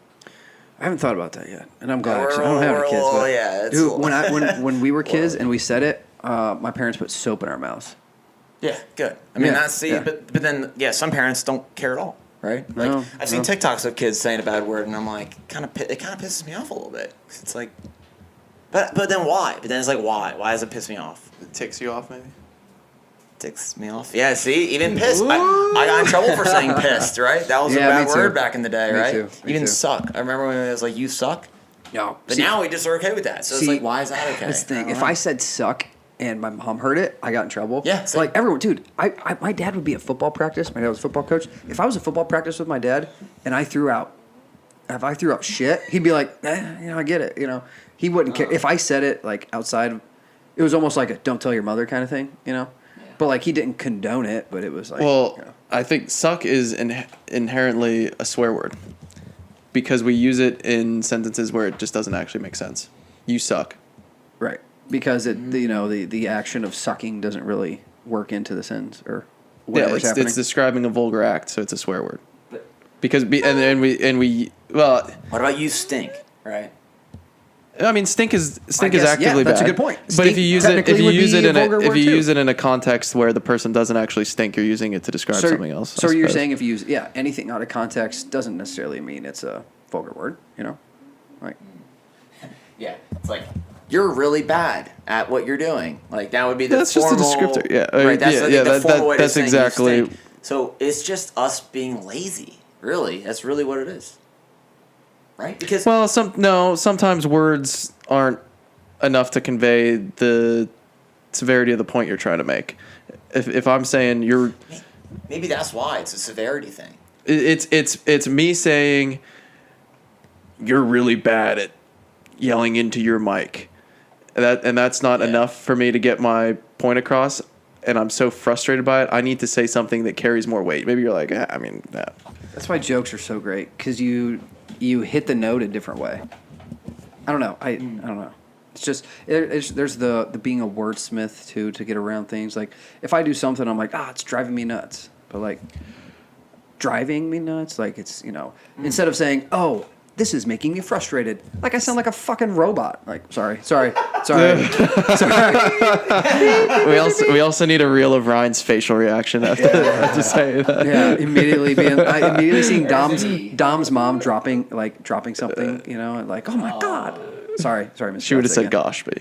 I haven't thought about that yet, and I'm glad. We're Actually, I don't have a any kids. little- But yeah, it's dude, a when little- when we were kids and we said it, my parents put soap in our mouths. Yeah, good. I mean, Yeah, yeah. but then some parents don't care at all, right? Like No, I've seen no. TikToks of kids saying a bad word, and I'm like, it kind of pisses me off a little bit. It's like, but then why? But then it's like, why? Why does it piss me off? It ticks you off, maybe. Ticks me off. Yeah, see, even pissed. I got in trouble for saying pissed, right? That was Yeah, a bad me too. word back in the day, Me right? too, me Even too. suck. I remember when it was like, you suck. No, But now we just are okay with that. So it's like, why is that okay? That's the thing. don't If know. I said suck and my mom heard it, I got in trouble. Yeah, So, like everyone, dude. My dad would be at football practice. My dad was a football coach. If I was at football practice with my dad and if I threw out shit, he'd be like, I get it. He wouldn't care if I said it like outside. It was almost like a "don't tell your mother" kind of thing, But like he didn't condone it, but it was like, Well, I think suck is inherently a swear word because we use it in sentences where it just doesn't actually make sense. You suck. right, because the action of sucking doesn't really work into the sentence or Yeah, whatever's happening. it's describing a vulgar act, so it's a swear word. But Because well, what about you stink, right? I mean, stink is I guess, actively that's a bad. good point. But Stink if you use technically would be a vulgar word, too. use it in a context where the person doesn't actually stink, you're using it to describe something else. So I you're suppose. saying if you use anything out of context doesn't necessarily mean it's a vulgar word, Like Yeah, it's like you're really bad at what you're doing. Like that would be the That's just a formal, descriptor, yeah. Right, that's Yeah, like yeah, the formal way to that's saying you exactly- stink. So it's just us being lazy. Really, that's really what it is. Right? Because Well, sometimes words aren't enough to convey the severity of the point you're trying to make. If I'm saying maybe that's why it's a severity thing. it's me saying you're really bad at yelling into your mic. And that's not enough for me to get my point across, and I'm so frustrated by it. I need to say something that carries more weight. Maybe you're like, nah. that's why jokes are so great because you hit the note a different way. I don't know. I don't know. It's just there's the being a wordsmith too to get around things. Like if I do something, I'm like, it's driving me nuts. But like driving me nuts, like it's instead of saying, this is making me frustrated. Like I sound like a fucking robot. Like sorry. We also need a reel of Ryan's facial reaction after saying that. Yeah, immediately seeing Dom's mom dropping something, and like, oh my god. Sorry, Mr. She would have said again. gosh, but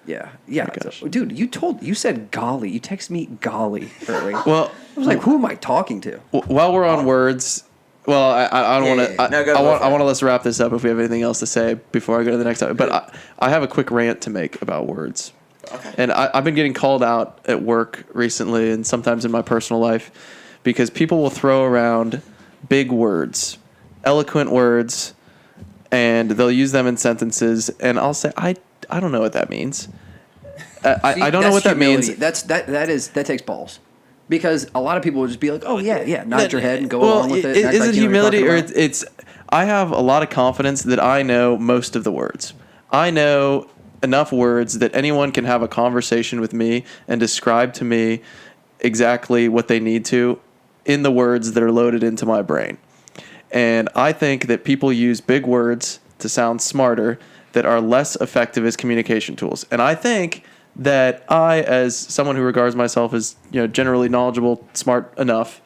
yeah. Yeah. gosh. Dude, you said golly. You texted me golly earlier. Well, I was like, who am I talking to? while we're on words, well, I don't want to. yeah. No, go I for it. want to let's wrap this up if we have anything else to say before I go to the next topic. But I have a quick rant to make about words. Okay. And I've been getting called out at work recently, and sometimes in my personal life, because people will throw around big words, eloquent words, and they'll use them in sentences, and I'll say I don't know what that means. I don't know what that means. That takes balls. Because a lot of people would just be like, "Oh yeah," nod your head and go along with it. and act Is like it you know what you're humility or talking about. it's? I have a lot of confidence that I know most of the words. I know enough words that anyone can have a conversation with me and describe to me exactly what they need to in the words that are loaded into my brain. And I think that people use big words to sound smarter that are less effective as communication tools. And I think that I, as someone who regards myself as generally knowledgeable, smart enough,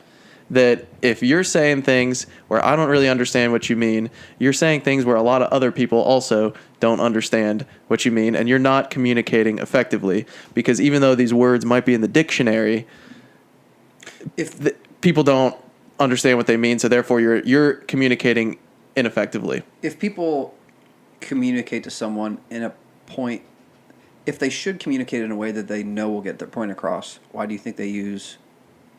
that if you're saying things where I don't really understand what you mean, you're saying things where a lot of other people also don't understand what you mean, and you're not communicating effectively, because even though these words might be in the dictionary, people don't understand what they mean, so therefore you're communicating ineffectively. If people communicate to someone in a point, if they should communicate in a way that they know will get their point across, why do you think they use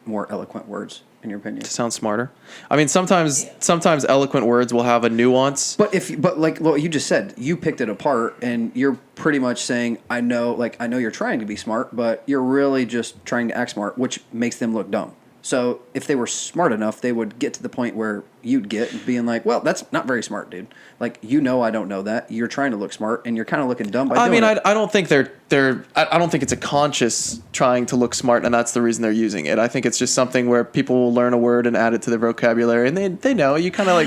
more eloquent words, in your opinion? To sound smarter. I mean, sometimes eloquent words will have a nuance. But like what you just said, you picked it apart, and you're pretty much saying, I know you're trying to be smart, but you're really just trying to act smart, which makes them look dumb. So if they were smart enough, they would get to the point where you'd get being like, well, that's not very smart, dude. Like, I don't know that. You're trying to look smart, and you're kind of looking dumb by doing it. I don't think I don't think it's a conscious trying to look smart, and that's the reason they're using it. I think it's just something where people will learn a word and add it to their vocabulary, and they know. You kind of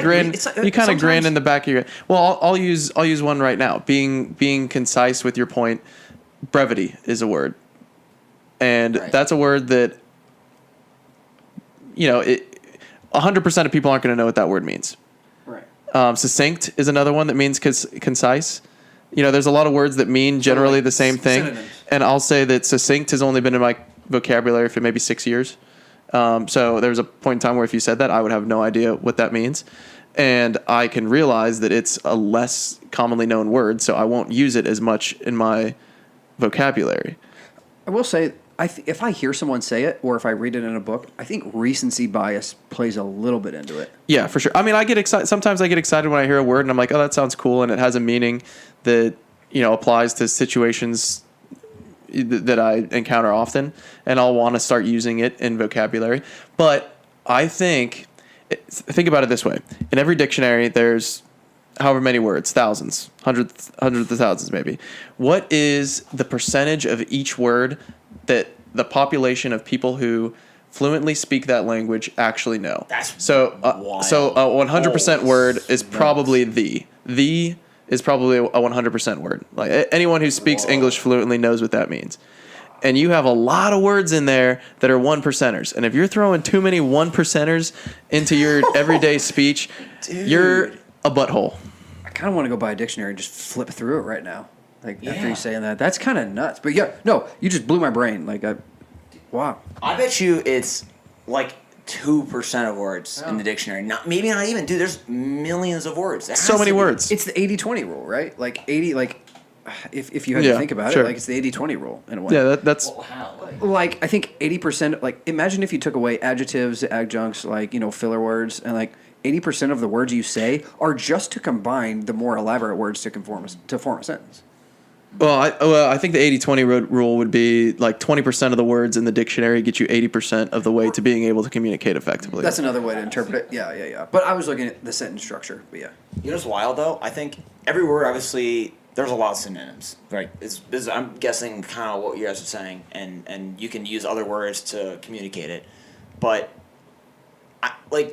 grin. You kind of grin in the back of your. Well, I'll use one right now. Being concise with your point. Brevity is a word, and that's a word that. 100% of people aren't going to know what that word means. Right. Succinct is another one that means concise. There's a lot of words that mean generally the same thing. Synonyms. And I'll say that succinct has only been in my vocabulary for maybe 6 years. So there was a point in time where if you said that, I would have no idea what that means. And I can realize that it's a less commonly known word, so I won't use it as much in my vocabulary. I will say, if I hear someone say it, or if I read it in a book, I think recency bias plays a little bit into it. Yeah, for sure. I mean, I get excited. Sometimes I get excited when I hear a word, and I'm like, oh, that sounds cool, and it has a meaning that applies to situations that I encounter often, and I'll want to start using it in vocabulary. But I think about it this way: in every dictionary, there's however many words, thousands, hundreds of thousands, maybe. What is the percentage of each word that the population of people who fluently speak that language actually know? So a 100% word is probably the. The is probably a 100% word. Like anyone who speaks English fluently knows what that means. And you have a lot of words in there that are 1%ers. And if you're throwing too many 1%ers into your everyday speech, you're a butthole. I kind of want to go buy a dictionary and just flip through it right now. After you saying that, that's kind of nuts. But yeah, no, you just blew my brain. Wow. I bet you it's like 2% of words in the dictionary. Maybe not even, dude. There's millions of words. So many words. It's the 80-20 rule, right? Like 80, if you had to think about it, it's the 80-20 rule in a way. Yeah, that's. Well, how? I think 80%. Imagine if you took away adjectives, adjuncts, filler words, and 80% of the words you say are just to combine the more elaborate words to form a sentence. Well, I think the 80-20 rule would be 20% of the words in the dictionary get you 80% of the way to being able to communicate effectively. That's another way to interpret it. Yeah. But I was looking at the sentence structure. But yeah. You know what's wild though? I think every word, obviously, there's a lot of synonyms. Right? I'm guessing kind of what you guys are saying, and you can use other words to communicate it. But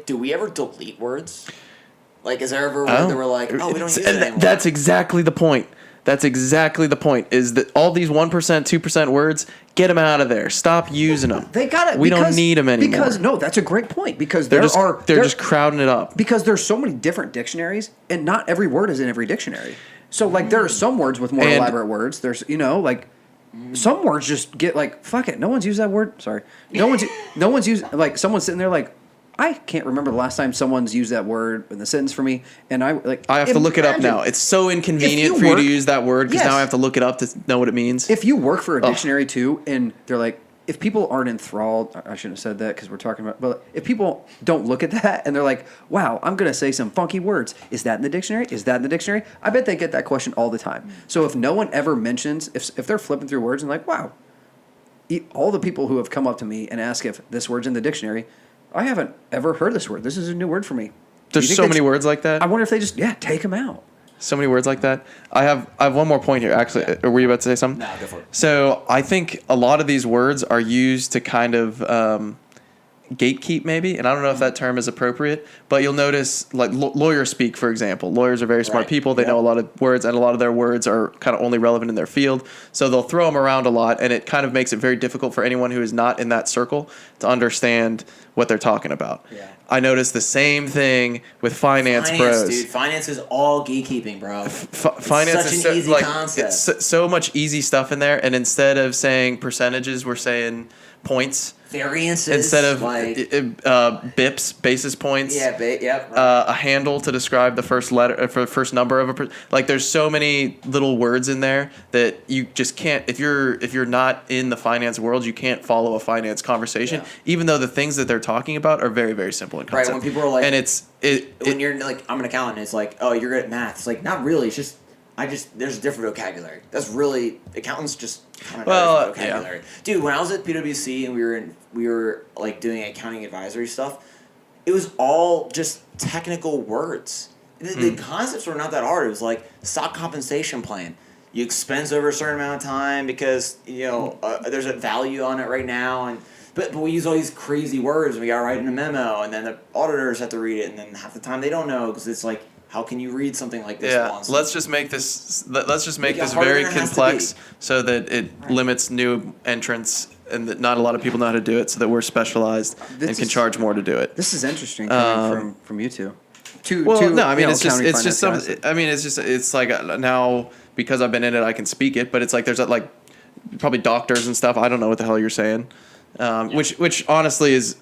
do we ever delete words? Is there ever a word that we're like, oh, we don't use it anymore? That's exactly the point. Is that all these 1%, 2% words, get them out of there. Stop using them. They got it. We don't need them anymore. That's a great point. Because they're just crowding it up. Because there's so many different dictionaries, and not every word is in every dictionary. So there are some words with more elaborate words. There's some words just get fuck it. No one's used that word. Sorry. No one's used someone's sitting there I can't remember the last time someone's used that word in the sentence for me, and I have to look it up now. It's so inconvenient for you to use that word because now I have to look it up to know what it means. If you work for a dictionary too, and they're if people aren't enthralled, I shouldn't have said that because we're talking about, but if people don't look at that and they're like, wow, I'm going to say some funky words. Is that in the dictionary? Is that in the dictionary? I bet they get that question all the time. So if no one ever mentions, if they're flipping through words and wow, all the people who have come up to me and ask if this word's in the dictionary, I haven't ever heard this word. This is a new word for me. There's so many words like that. I wonder if they just take them out. So many words like that. I have one more point here. Actually, were you about to say something? No, go for it. So I think a lot of these words are used to kind of gatekeep, maybe, and I don't know if that term is appropriate. But you'll notice, lawyer speak, for example. Lawyers are very smart people. They know a lot of words, and a lot of their words are kind of only relevant in their field. So they'll throw them around a lot, and it kind of makes it very difficult for anyone who is not in that circle to understand what they're talking about. Yeah. I noticed the same thing with finance pros. Dude. Finance is all gatekeeping, bro. Finance such is an easy like concept. it's so much easy stuff in there, and instead of saying percentages, we're saying points. Variances. Instead of like bips, basis points. yeah, yep. A handle to describe the first letter for the first number of like there's so many little words in there that you just can't if you're not in the finance world, you can't follow a finance conversation, Yeah. even though the things that they're talking about are very, very simple in Right, concept. when people are like- and when you're like, I'm an accountant, it's like, oh, you're good at math. It's like, not really. It's just there's a different vocabulary. That's really accountants just kind of Well, different vocabulary. Dude, when I was at PwC and we were like doing accounting advisory stuff, it was all just technical words. The concepts were not that hard. It was like stock compensation plan. You expense over a certain amount of time because there's a value on it right now, but we use all these crazy words. And we gotta write in a memo, and then the auditors have to read it, and then half the time they don't know because it's like, how can you read something like this once? Let's just make this Make it harder very than it has to complex be. so that it limits new entrants and that not a lot of people know how to do it, so that we're specialized This and can is- charge more to do it. This is interesting coming from you two. Well, no, I mean you know, it's just accounting, finance guys. I mean it's like now because I've been in it, I can speak it, but it's like there's like probably doctors and stuff. I don't know what the hell you're saying, which honestly is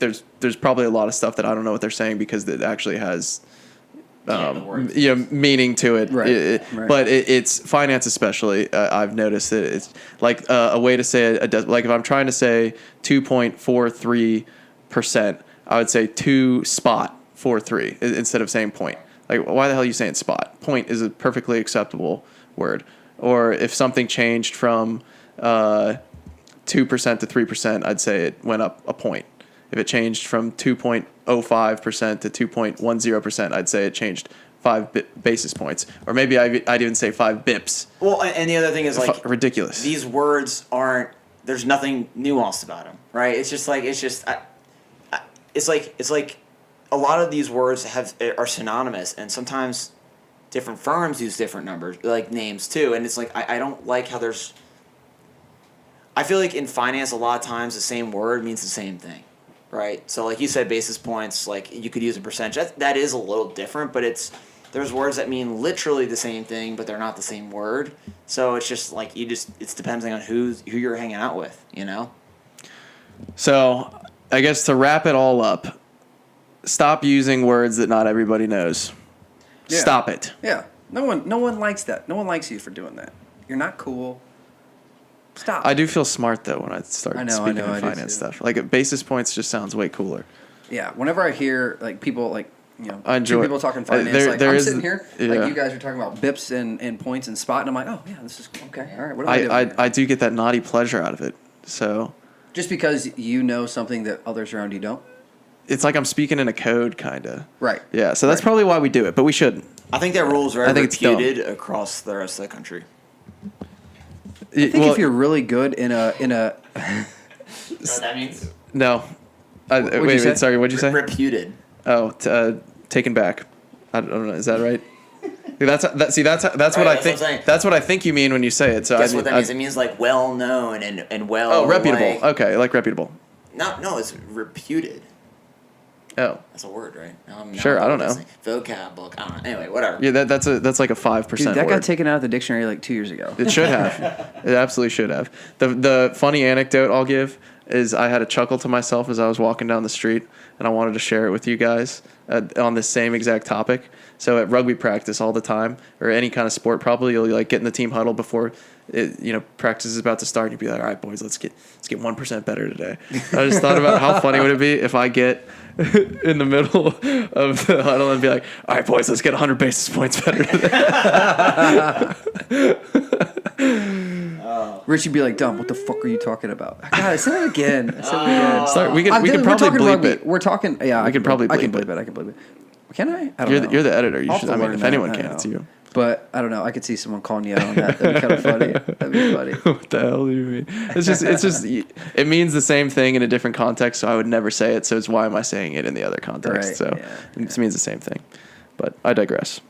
there's probably a lot of stuff that I don't know what they're saying because it actually has the words. meaning to it. Right, right. But it's finance especially. I've noticed that it's like a way to say like if I'm trying to say 2.43%, I would say 2.43 instead of saying point. Like, why the hell are you saying spot? Point is a perfectly acceptable word. Or if something changed from 2% to 3%, I'd say it went up a point. If it changed from 2.05% to 2.10%, I'd say it changed 5 basis points. Or maybe I'd even say 5 bips. Well, and the other thing is like Ridiculous. these words aren't. There's nothing nuanced about them, right? It's like a lot of these words are synonymous, and sometimes different firms use different numbers, like names too. And it's like I don't like how there's. I feel like in finance, a lot of times the same word means the same thing, right? So like you said, basis points, like you could use a percentage. That is a little different, but there's words that mean literally the same thing, but they're not the same word. So it's just like it's depending on who you're hanging out with, you know? So I guess to wrap it all up, stop using words that not everybody knows. Yeah. Stop it. Yeah. No one likes that. No one likes you for doing that. You're not cool. Stop. I do feel smart though when I start I know, speaking I in do finance too. stuff. Like basis points just sounds way cooler. Yeah. Whenever I hear like people like I enjoy two it. people talking finance, There I'm is- sitting here yeah. like you guys are talking about bips and points and spot, and I'm like, oh yeah, this is okay. All right, what do I do? I do get that naughty pleasure out of it. So Just because you know something that others around you don't. it's like I'm speaking in a code, kind of. Right. Yeah. So that's Right. probably why we do it, but we shouldn't. I think that rule is very I think it's dumb. reputed across the rest of the country. I think if you're really good in a You know what that means? no. What'd you Wait, say? sorry. What'd you say? Reputed. Oh, taken back. I don't know. Is that right? That's what Right, I that's what I'm think. saying. That's what I think you mean when you say it. So Guess I what that means? It means like well known and well. Oh, reputable. Like, Okay, like reputable. no, it's reputed. Oh, That's a word, right? Now Sure, I don't know. listening. Vocab book. I don't know. Anyway, whatever. yeah. That's like a 5% dude, that word. got taken out of the dictionary like 2 years ago. It should have. It absolutely should have. The funny anecdote I'll give is I had a chuckle to myself as I was walking down the street, and I wanted to share it with you guys on this same exact topic. So at rugby practice all the time, or any kind of sport, probably you'll like get in the team huddle before practice is about to start, and you'd be like, all right, boys, let's get 1% better today. I just thought about how funny would it be if I get in the middle of the huddle and be like, all right, boys, let's get 100 basis points better today. Richie'd be like, Dom, what the fuck are you talking about? God, say it again. Say it again. Sorry, we could We're probably talking bleep rugby. it. We're talking. Yeah, We could probably I can bleep bleep it. I can bleep it. Can I? I don't know. You're the editor. You I'll should. have I to mean, learn if that. anyone I can, know. it's you. But I don't know. I could see someone calling you out on that. That'd be kind of funny. That'd be funny. What the hell do you mean? It's just it means the same thing in a different context, so I would never say it. So it's why am I saying it in the other context? Right, So yeah, it means the same thing. But I digress.